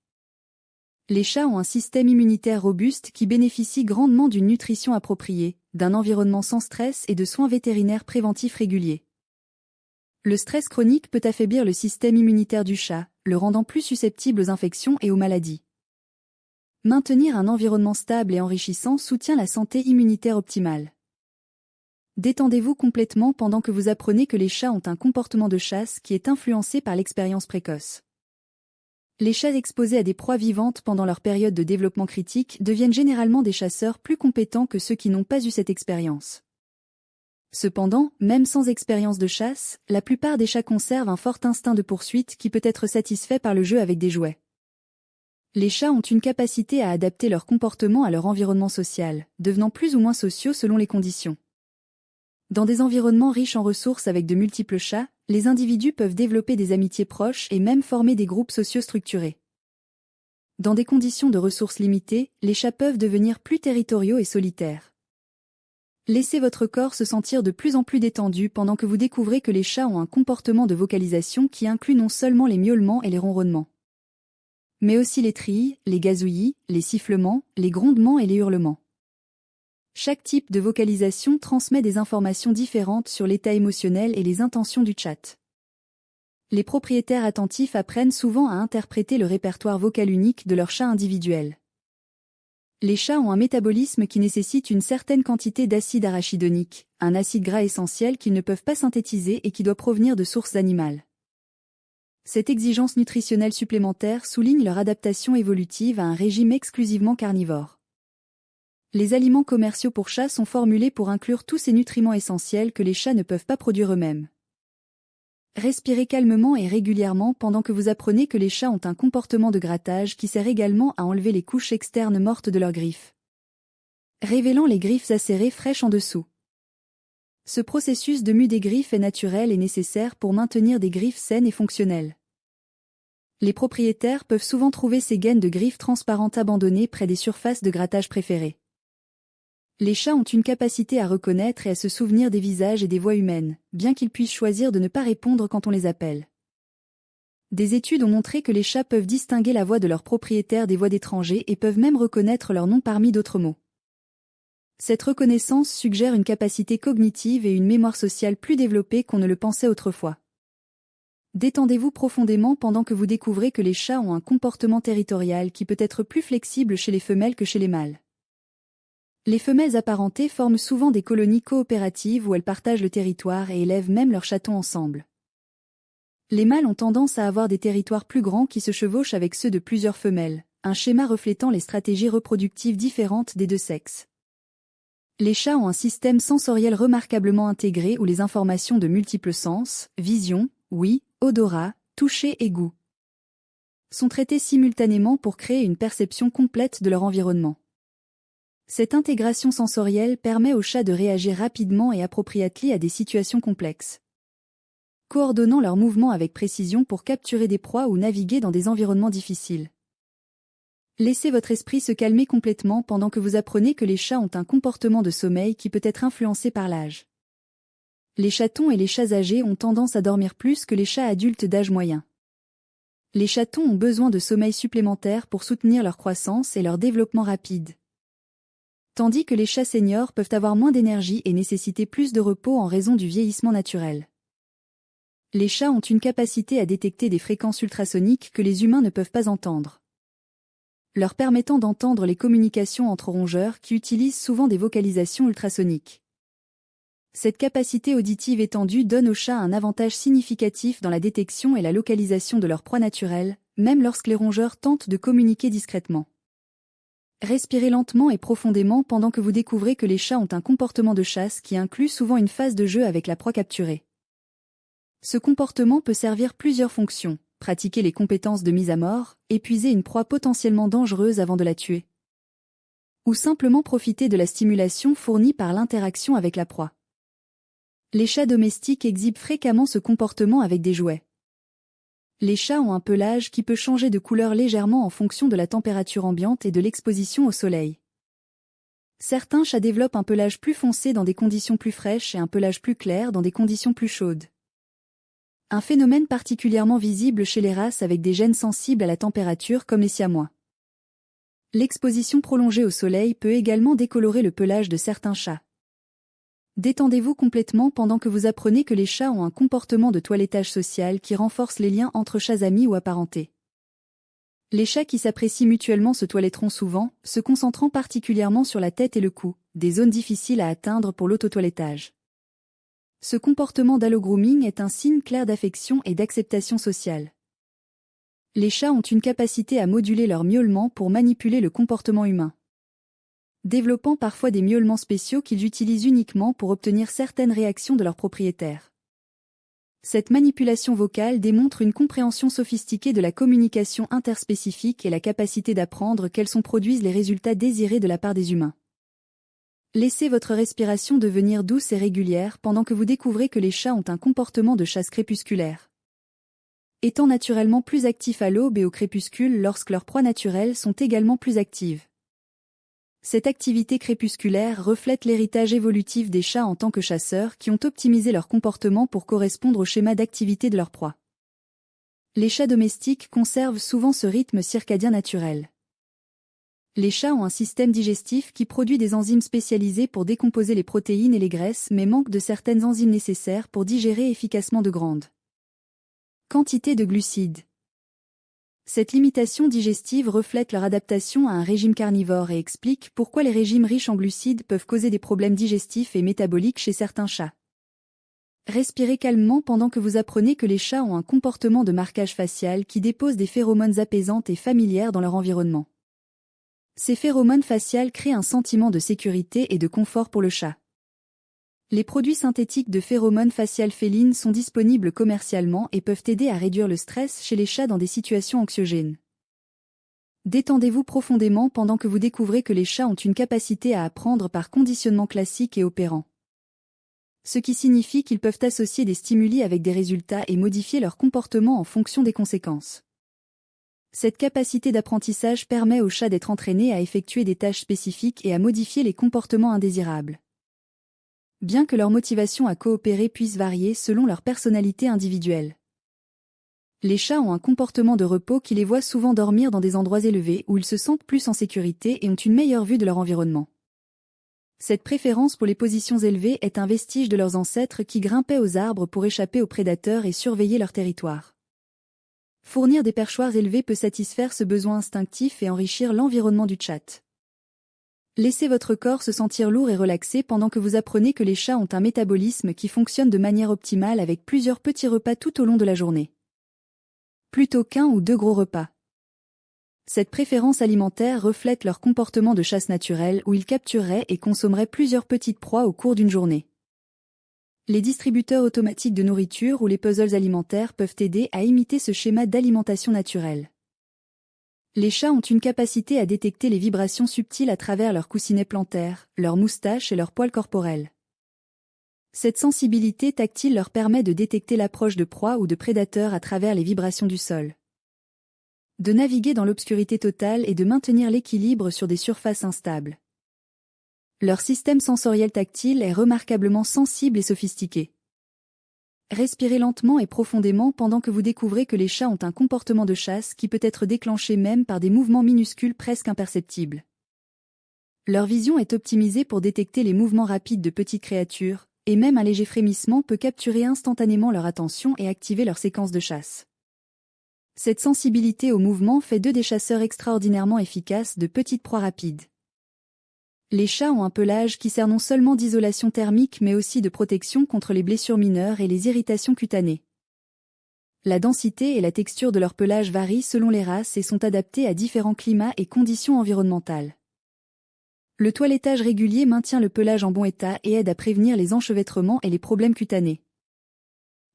Les chats ont un système immunitaire robuste qui bénéficie grandement d'une nutrition appropriée, d'un environnement sans stress et de soins vétérinaires préventifs réguliers. Le stress chronique peut affaiblir le système immunitaire du chat, le rendant plus susceptible aux infections et aux maladies. Maintenir un environnement stable et enrichissant soutient la santé immunitaire optimale. Détendez-vous complètement pendant que vous apprenez que les chats ont un comportement de chasse qui est influencé par l'expérience précoce. Les chats exposés à des proies vivantes pendant leur période de développement critique deviennent généralement des chasseurs plus compétents que ceux qui n'ont pas eu cette expérience. Cependant, même sans expérience de chasse, la plupart des chats conservent un fort instinct de poursuite qui peut être satisfait par le jeu avec des jouets. Les chats ont une capacité à adapter leur comportement à leur environnement social, devenant plus ou moins sociaux selon les conditions. Dans des environnements riches en ressources avec de multiples chats, les individus peuvent développer des amitiés proches et même former des groupes sociaux structurés. Dans des conditions de ressources limitées, les chats peuvent devenir plus territoriaux et solitaires. Laissez votre corps se sentir de plus en plus détendu pendant que vous découvrez que les chats ont un comportement de vocalisation qui inclut non seulement les miaulements et les ronronnements, mais aussi les trilles, les gazouillis, les sifflements, les grondements et les hurlements. Chaque type de vocalisation transmet des informations différentes sur l'état émotionnel et les intentions du chat. Les propriétaires attentifs apprennent souvent à interpréter le répertoire vocal unique de leur chat individuel. Les chats ont un métabolisme qui nécessite une certaine quantité d'acide arachidonique, un acide gras essentiel qu'ils ne peuvent pas synthétiser et qui doit provenir de sources animales. Cette exigence nutritionnelle supplémentaire souligne leur adaptation évolutive à un régime exclusivement carnivore. Les aliments commerciaux pour chats sont formulés pour inclure tous ces nutriments essentiels que les chats ne peuvent pas produire eux-mêmes. Respirez calmement et régulièrement pendant que vous apprenez que les chats ont un comportement de grattage qui sert également à enlever les couches externes mortes de leurs griffes, révélant les griffes acérées fraîches en dessous. Ce processus de mue des griffes est naturel et nécessaire pour maintenir des griffes saines et fonctionnelles. Les propriétaires peuvent souvent trouver ces gaines de griffes transparentes abandonnées près des surfaces de grattage préférées. Les chats ont une capacité à reconnaître et à se souvenir des visages et des voix humaines, bien qu'ils puissent choisir de ne pas répondre quand on les appelle. Des études ont montré que les chats peuvent distinguer la voix de leurs propriétaires des voix d'étrangers et peuvent même reconnaître leur nom parmi d'autres mots. Cette reconnaissance suggère une capacité cognitive et une mémoire sociale plus développée qu'on ne le pensait autrefois. Détendez-vous profondément pendant que vous découvrez que les chats ont un comportement territorial qui peut être plus flexible chez les femelles que chez les mâles. Les femelles apparentées forment souvent des colonies coopératives où elles partagent le territoire et élèvent même leurs chatons ensemble. Les mâles ont tendance à avoir des territoires plus grands qui se chevauchent avec ceux de plusieurs femelles, un schéma reflétant les stratégies reproductives différentes des deux sexes. Les chats ont un système sensoriel remarquablement intégré où les informations de multiples sens, vision, ouïe, odorat, toucher et goût, sont traitées simultanément pour créer une perception complète de leur environnement. Cette intégration sensorielle permet aux chats de réagir rapidement et appropriatement à des situations complexes, coordonnant leurs mouvements avec précision pour capturer des proies ou naviguer dans des environnements difficiles. Laissez votre esprit se calmer complètement pendant que vous apprenez que les chats ont un comportement de sommeil qui peut être influencé par l'âge. Les chatons et les chats âgés ont tendance à dormir plus que les chats adultes d'âge moyen. Les chatons ont besoin de sommeil supplémentaire pour soutenir leur croissance et leur développement rapide, tandis que les chats seniors peuvent avoir moins d'énergie et nécessiter plus de repos en raison du vieillissement naturel. Les chats ont une capacité à détecter des fréquences ultrasoniques que les humains ne peuvent pas entendre, leur permettant d'entendre les communications entre rongeurs qui utilisent souvent des vocalisations ultrasoniques. Cette capacité auditive étendue donne aux chats un avantage significatif dans la détection et la localisation de leurs proies naturelles, même lorsque les rongeurs tentent de communiquer discrètement. Respirez lentement et profondément pendant que vous découvrez que les chats ont un comportement de chasse qui inclut souvent une phase de jeu avec la proie capturée. Ce comportement peut servir plusieurs fonctions: pratiquer les compétences de mise à mort, épuiser une proie potentiellement dangereuse avant de la tuer, ou simplement profiter de la stimulation fournie par l'interaction avec la proie. Les chats domestiques exhibent fréquemment ce comportement avec des jouets. Les chats ont un pelage qui peut changer de couleur légèrement en fonction de la température ambiante et de l'exposition au soleil. Certains chats développent un pelage plus foncé dans des conditions plus fraîches et un pelage plus clair dans des conditions plus chaudes. Un phénomène particulièrement visible chez les races avec des gènes sensibles à la température comme les siamois. L'exposition prolongée au soleil peut également décolorer le pelage de certains chats. Détendez-vous complètement pendant que vous apprenez que les chats ont un comportement de toilettage social qui renforce les liens entre chats amis ou apparentés. Les chats qui s'apprécient mutuellement se toiletteront souvent, se concentrant particulièrement sur la tête et le cou, des zones difficiles à atteindre pour l'autotoilettage. Ce comportement d'allogrooming est un signe clair d'affection et d'acceptation sociale. Les chats ont une capacité à moduler leur miaulement pour manipuler le comportement humain, développant parfois des miaulements spéciaux qu'ils utilisent uniquement pour obtenir certaines réactions de leurs propriétaires. Cette manipulation vocale démontre une compréhension sophistiquée de la communication interspécifique et la capacité d'apprendre quels sont produisent les résultats désirés de la part des humains. Laissez votre respiration devenir douce et régulière pendant que vous découvrez que les chats ont un comportement de chasse crépusculaire. Étant naturellement plus actifs à l'aube et au crépuscule lorsque leurs proies naturelles sont également plus actives. Cette activité crépusculaire reflète l'héritage évolutif des chats en tant que chasseurs qui ont optimisé leur comportement pour correspondre au schéma d'activité de leur proie. Les chats domestiques conservent souvent ce rythme circadien naturel. Les chats ont un système digestif qui produit des enzymes spécialisées pour décomposer les protéines et les graisses mais manquent de certaines enzymes nécessaires pour digérer efficacement de grandes quantités de glucides. Cette limitation digestive reflète leur adaptation à un régime carnivore et explique pourquoi les régimes riches en glucides peuvent causer des problèmes digestifs et métaboliques chez certains chats. Respirez calmement pendant que vous apprenez que les chats ont un comportement de marquage facial qui dépose des phéromones apaisantes et familières dans leur environnement. Ces phéromones faciales créent un sentiment de sécurité et de confort pour le chat. Les produits synthétiques de phéromones faciales félines sont disponibles commercialement et peuvent aider à réduire le stress chez les chats dans des situations anxiogènes. Détendez-vous profondément pendant que vous découvrez que les chats ont une capacité à apprendre par conditionnement classique et opérant. Ce qui signifie qu'ils peuvent associer des stimuli avec des résultats et modifier leur comportement en fonction des conséquences. Cette capacité d'apprentissage permet aux chats d'être entraînés à effectuer des tâches spécifiques et à modifier les comportements indésirables. Bien que leur motivation à coopérer puisse varier selon leur personnalité individuelle. Les chats ont un comportement de repos qui les voit souvent dormir dans des endroits élevés où ils se sentent plus en sécurité et ont une meilleure vue de leur environnement. Cette préférence pour les positions élevées est un vestige de leurs ancêtres qui grimpaient aux arbres pour échapper aux prédateurs et surveiller leur territoire. Fournir des perchoirs élevés peut satisfaire ce besoin instinctif et enrichir l'environnement du chat. Laissez votre corps se sentir lourd et relaxé pendant que vous apprenez que les chats ont un métabolisme qui fonctionne de manière optimale avec plusieurs petits repas tout au long de la journée. Plutôt qu'un ou deux gros repas. Cette préférence alimentaire reflète leur comportement de chasse naturelle où ils captureraient et consommeraient plusieurs petites proies au cours d'une journée. Les distributeurs automatiques de nourriture ou les puzzles alimentaires peuvent aider à imiter ce schéma d'alimentation naturelle. Les chats ont une capacité à détecter les vibrations subtiles à travers leurs coussinets plantaires, leurs moustaches et leurs poils corporels. Cette sensibilité tactile leur permet de détecter l'approche de proies ou de prédateurs à travers les vibrations du sol. De naviguer dans l'obscurité totale et de maintenir l'équilibre sur des surfaces instables. Leur système sensoriel tactile est remarquablement sensible et sophistiqué. Respirez lentement et profondément pendant que vous découvrez que les chats ont un comportement de chasse qui peut être déclenché même par des mouvements minuscules presque imperceptibles. Leur vision est optimisée pour détecter les mouvements rapides de petites créatures, et même un léger frémissement peut capturer instantanément leur attention et activer leur séquence de chasse. Cette sensibilité au mouvement fait d'eux des chasseurs extraordinairement efficaces de petites proies rapides. Les chats ont un pelage qui sert non seulement d'isolation thermique mais aussi de protection contre les blessures mineures et les irritations cutanées. La densité et la texture de leur pelage varient selon les races et sont adaptées à différents climats et conditions environnementales. Le toilettage régulier maintient le pelage en bon état et aide à prévenir les enchevêtrements et les problèmes cutanés.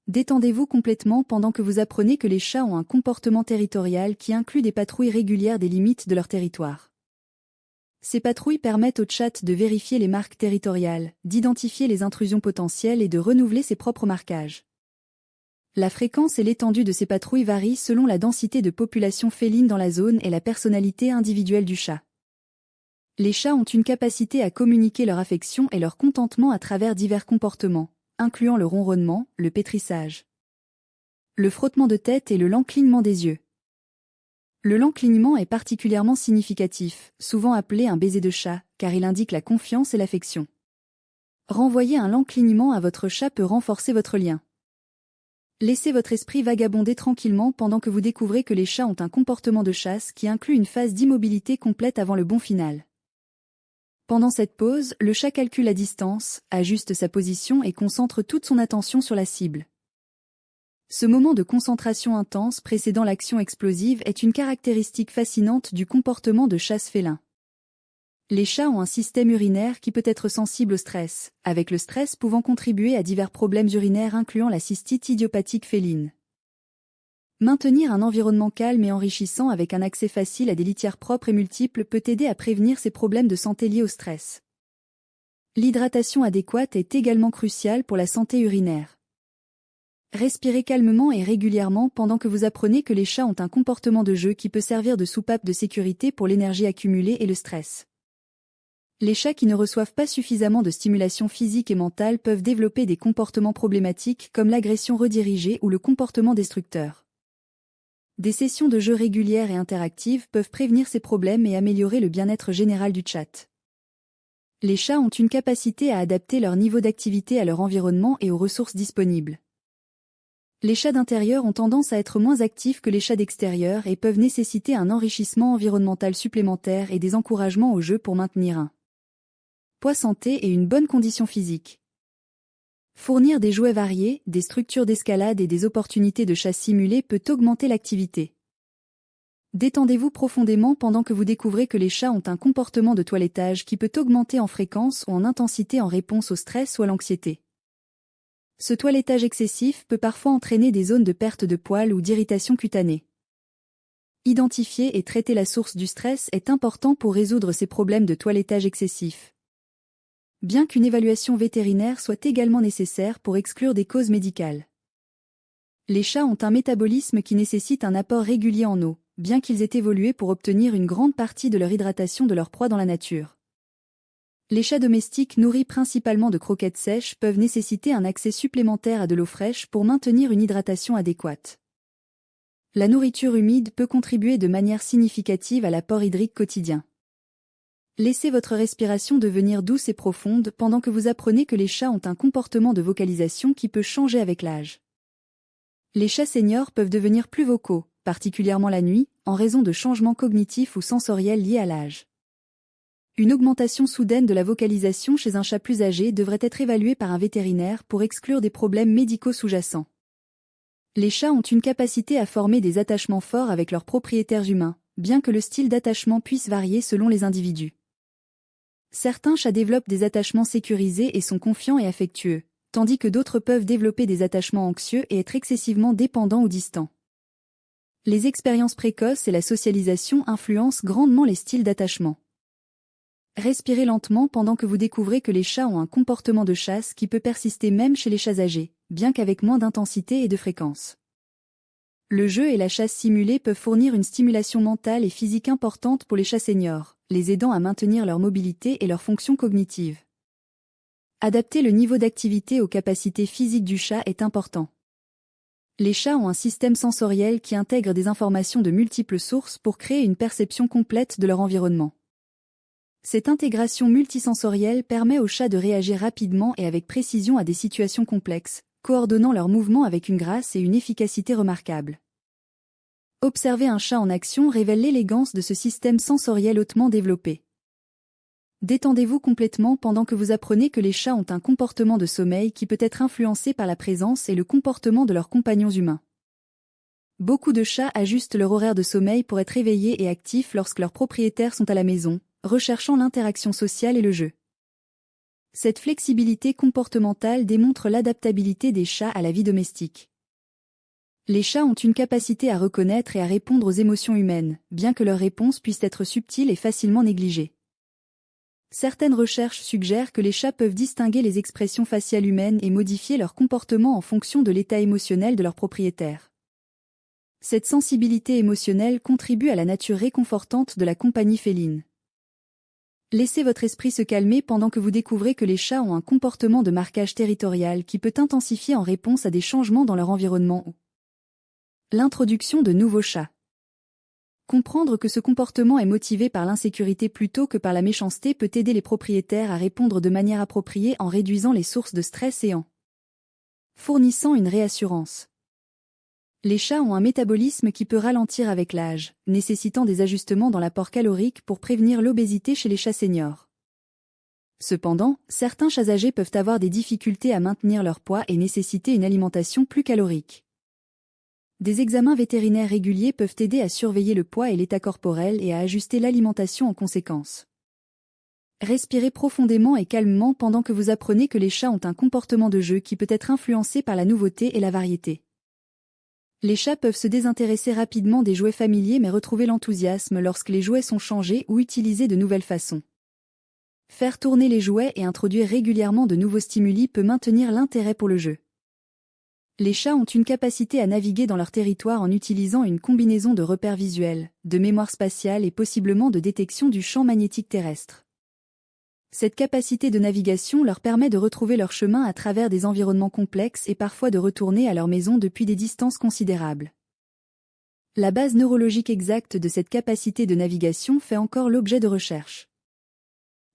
Détendez-vous complètement pendant que vous apprenez que les chats ont un comportement territorial qui inclut des patrouilles régulières des limites de leur territoire. Ces patrouilles permettent au chat de vérifier les marques territoriales, d'identifier les intrusions potentielles et de renouveler ses propres marquages. La fréquence et l'étendue de ces patrouilles varient selon la densité de population féline dans la zone et la personnalité individuelle du chat. Les chats ont une capacité à communiquer leur affection et leur contentement à travers divers comportements, incluant le ronronnement, le pétrissage. le frottement de tête et le lent clignement des yeux. Le lent clignement est particulièrement significatif, souvent appelé un baiser de chat, car il indique la confiance et l'affection. Renvoyer un lent clignement à votre chat peut renforcer votre lien. Laissez votre esprit vagabonder tranquillement pendant que vous découvrez que les chats ont un comportement de chasse qui inclut une phase d'immobilité complète avant le bond final. Pendant cette pause, le chat calcule la distance, ajuste sa position et concentre toute son attention sur la cible. Ce moment de concentration intense précédant l'action explosive est une caractéristique fascinante du comportement de chasse félin. Les chats ont un système urinaire qui peut être sensible au stress, avec le stress pouvant contribuer à divers problèmes urinaires incluant la cystite idiopathique féline. Maintenir un environnement calme et enrichissant avec un accès facile à des litières propres et multiples peut aider à prévenir ces problèmes de santé liés au stress. L'hydratation adéquate est également cruciale pour la santé urinaire. Respirez calmement et régulièrement pendant que vous apprenez que les chats ont un comportement de jeu qui peut servir de soupape de sécurité pour l'énergie accumulée et le stress. Les chats qui ne reçoivent pas suffisamment de stimulation physique et mentale peuvent développer des comportements problématiques comme l'agression redirigée ou le comportement destructeur. Des sessions de jeu régulières et interactives peuvent prévenir ces problèmes et améliorer le bien-être général du chat. Les chats ont une capacité à adapter leur niveau d'activité à leur environnement et aux ressources disponibles. Les chats d'intérieur ont tendance à être moins actifs que les chats d'extérieur et peuvent nécessiter un enrichissement environnemental supplémentaire et des encouragements au jeu pour maintenir un poids santé et une bonne condition physique. Fournir des jouets variés, des structures d'escalade et des opportunités de chasse simulées peut augmenter l'activité. Détendez-vous profondément pendant que vous découvrez que les chats ont un comportement de toilettage qui peut augmenter en fréquence ou en intensité en réponse au stress ou à l'anxiété. Ce toilettage excessif peut parfois entraîner des zones de perte de poils ou d'irritation cutanée. Identifier et traiter la source du stress est important pour résoudre ces problèmes de toilettage excessif. Bien qu'une évaluation vétérinaire soit également nécessaire pour exclure des causes médicales. Les chats ont un métabolisme qui nécessite un apport régulier en eau, bien qu'ils aient évolué pour obtenir une grande partie de leur hydratation de leur proie dans la nature. Les chats domestiques nourris principalement de croquettes sèches peuvent nécessiter un accès supplémentaire à de l'eau fraîche pour maintenir une hydratation adéquate. La nourriture humide peut contribuer de manière significative à l'apport hydrique quotidien. Laissez votre respiration devenir douce et profonde pendant que vous apprenez que les chats ont un comportement de vocalisation qui peut changer avec l'âge. Les chats seniors peuvent devenir plus vocaux, particulièrement la nuit, en raison de changements cognitifs ou sensoriels liés à l'âge. Une augmentation soudaine de la vocalisation chez un chat plus âgé devrait être évaluée par un vétérinaire pour exclure des problèmes médicaux sous-jacents. Les chats ont une capacité à former des attachements forts avec leurs propriétaires humains, bien que le style d'attachement puisse varier selon les individus. Certains chats développent des attachements sécurisés et sont confiants et affectueux, tandis que d'autres peuvent développer des attachements anxieux et être excessivement dépendants ou distants. Les expériences précoces et la socialisation influencent grandement les styles d'attachement. Respirez lentement pendant que vous découvrez que les chats ont un comportement de chasse qui peut persister même chez les chats âgés, bien qu'avec moins d'intensité et de fréquence. Le jeu et la chasse simulée peuvent fournir une stimulation mentale et physique importante pour les chats seniors, les aidant à maintenir leur mobilité et leur fonction cognitive. Adapter le niveau d'activité aux capacités physiques du chat est important. Les chats ont un système sensoriel qui intègre des informations de multiples sources pour créer une perception complète de leur environnement. Cette intégration multisensorielle permet aux chats de réagir rapidement et avec précision à des situations complexes, coordonnant leurs mouvements avec une grâce et une efficacité remarquables. Observer un chat en action révèle l'élégance de ce système sensoriel hautement développé. Détendez-vous complètement pendant que vous apprenez que les chats ont un comportement de sommeil qui peut être influencé par la présence et le comportement de leurs compagnons humains. Beaucoup de chats ajustent leur horaire de sommeil pour être éveillés et actifs lorsque leurs propriétaires sont à la maison, recherchant l'interaction sociale et le jeu. Cette flexibilité comportementale démontre l'adaptabilité des chats à la vie domestique. Les chats ont une capacité à reconnaître et à répondre aux émotions humaines, bien que leurs réponses puissent être subtiles et facilement négligées. Certaines recherches suggèrent que les chats peuvent distinguer les expressions faciales humaines et modifier leur comportement en fonction de l'état émotionnel de leur propriétaire. Cette sensibilité émotionnelle contribue à la nature réconfortante de la compagnie féline. Laissez votre esprit se calmer pendant que vous découvrez que les chats ont un comportement de marquage territorial qui peut intensifier en réponse à des changements dans leur environnement. L'introduction de nouveaux chats. Comprendre que ce comportement est motivé par l'insécurité plutôt que par la méchanceté peut aider les propriétaires à répondre de manière appropriée en réduisant les sources de stress et en fournissant une réassurance. Les chats ont un métabolisme qui peut ralentir avec l'âge, nécessitant des ajustements dans l'apport calorique pour prévenir l'obésité chez les chats seniors. Cependant, certains chats âgés peuvent avoir des difficultés à maintenir leur poids et nécessiter une alimentation plus calorique. Des examens vétérinaires réguliers peuvent aider à surveiller le poids et l'état corporel et à ajuster l'alimentation en conséquence. Respirez profondément et calmement pendant que vous apprenez que les chats ont un comportement de jeu qui peut être influencé par la nouveauté et la variété. Les chats peuvent se désintéresser rapidement des jouets familiers mais retrouver l'enthousiasme lorsque les jouets sont changés ou utilisés de nouvelles façons. Faire tourner les jouets et introduire régulièrement de nouveaux stimuli peut maintenir l'intérêt pour le jeu. Les chats ont une capacité à naviguer dans leur territoire en utilisant une combinaison de repères visuels, de mémoire spatiale et possiblement de détection du champ magnétique terrestre. Cette capacité de navigation leur permet de retrouver leur chemin à travers des environnements complexes et parfois de retourner à leur maison depuis des distances considérables. La base neurologique exacte de cette capacité de navigation fait encore l'objet de recherches.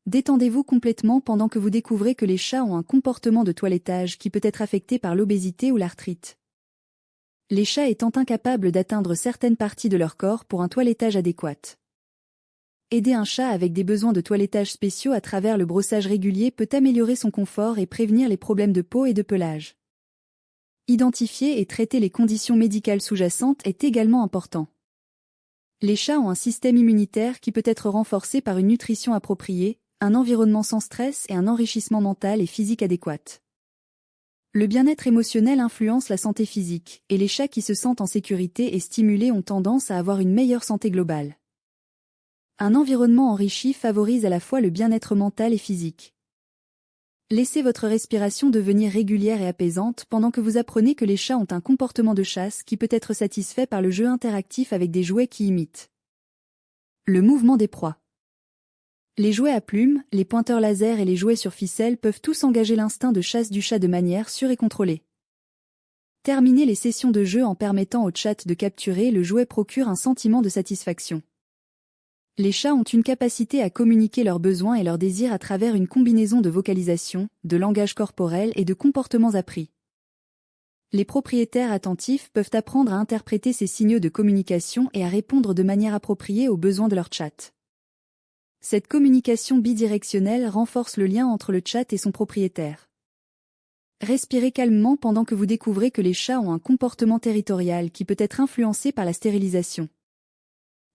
Détendez-vous complètement pendant que vous découvrez que les chats ont un comportement de toilettage qui peut être affecté par l'obésité ou l'arthrite. Les chats étant incapables d'atteindre certaines parties de leur corps pour un toilettage adéquat. Aider un chat avec des besoins de toilettage spéciaux à travers le brossage régulier peut améliorer son confort et prévenir les problèmes de peau et de pelage. Identifier et traiter les conditions médicales sous-jacentes est également important. Les chats ont un système immunitaire qui peut être renforcé par une nutrition appropriée, un environnement sans stress et un enrichissement mental et physique adéquat. Le bien-être émotionnel influence la santé physique, et les chats qui se sentent en sécurité et stimulés ont tendance à avoir une meilleure santé globale. Un environnement enrichi favorise à la fois le bien-être mental et physique. Laissez votre respiration devenir régulière et apaisante pendant que vous apprenez que les chats ont un comportement de chasse qui peut être satisfait par le jeu interactif avec des jouets qui imitent le mouvement des proies. Les jouets à plumes, les pointeurs laser et les jouets sur ficelle peuvent tous engager l'instinct de chasse du chat de manière sûre et contrôlée. Terminer les sessions de jeu en permettant au chat de capturer le jouet procure un sentiment de satisfaction. Les chats ont une capacité à communiquer leurs besoins et leurs désirs à travers une combinaison de vocalisation, de langage corporel et de comportements appris. Les propriétaires attentifs peuvent apprendre à interpréter ces signaux de communication et à répondre de manière appropriée aux besoins de leur chat. Cette communication bidirectionnelle renforce le lien entre le chat et son propriétaire. Respirez calmement pendant que vous découvrez que les chats ont un comportement territorial qui peut être influencé par la stérilisation.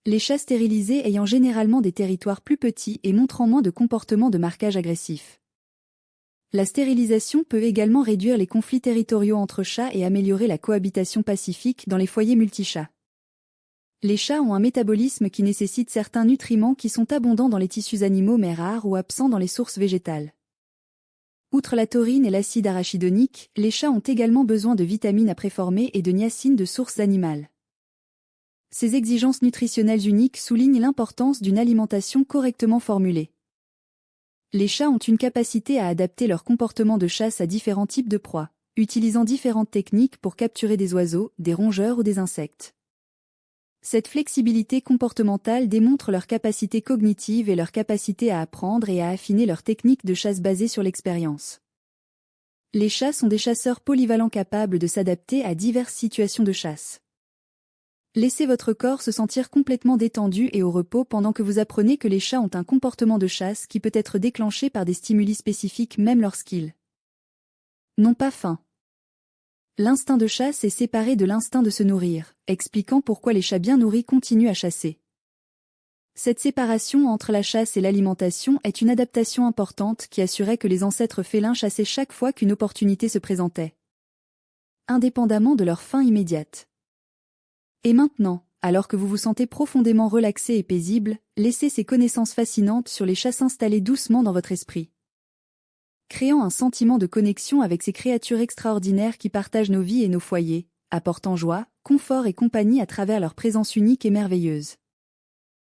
Les chats stérilisés ayant généralement des territoires plus petits et montrant moins de comportements de marquage agressif. La stérilisation peut également réduire les conflits territoriaux entre chats et améliorer la cohabitation pacifique dans les foyers multichats. Les chats ont un métabolisme qui nécessite certains nutriments qui sont abondants dans les tissus animaux mais rares ou absents dans les sources végétales. Outre la taurine et l'acide arachidonique, les chats ont également besoin de vitamines à préformer et de niacine de sources animales. Ces exigences nutritionnelles uniques soulignent l'importance d'une alimentation correctement formulée. Les chats ont une capacité à adapter leur comportement de chasse à différents types de proies, utilisant différentes techniques pour capturer des oiseaux, des rongeurs ou des insectes. Cette flexibilité comportementale démontre leur capacité cognitive et leur capacité à apprendre et à affiner leurs techniques de chasse basées sur l'expérience. Les chats sont des chasseurs polyvalents capables de s'adapter à diverses situations de chasse. Laissez votre corps se sentir complètement détendu et au repos pendant que vous apprenez que les chats ont un comportement de chasse qui peut être déclenché par des stimuli spécifiques même lorsqu'ils n'ont pas faim. L'instinct de chasse est séparé de l'instinct de se nourrir, expliquant pourquoi les chats bien nourris continuent à chasser. Cette séparation entre la chasse et l'alimentation est une adaptation importante qui assurait que les ancêtres félins chassaient chaque fois qu'une opportunité se présentait, indépendamment de leur faim immédiate. Et maintenant, alors que vous vous sentez profondément relaxé et paisible, laissez ces connaissances fascinantes sur les chats s'installer doucement dans votre esprit, créant un sentiment de connexion avec ces créatures extraordinaires qui partagent nos vies et nos foyers, apportant joie, confort et compagnie à travers leur présence unique et merveilleuse.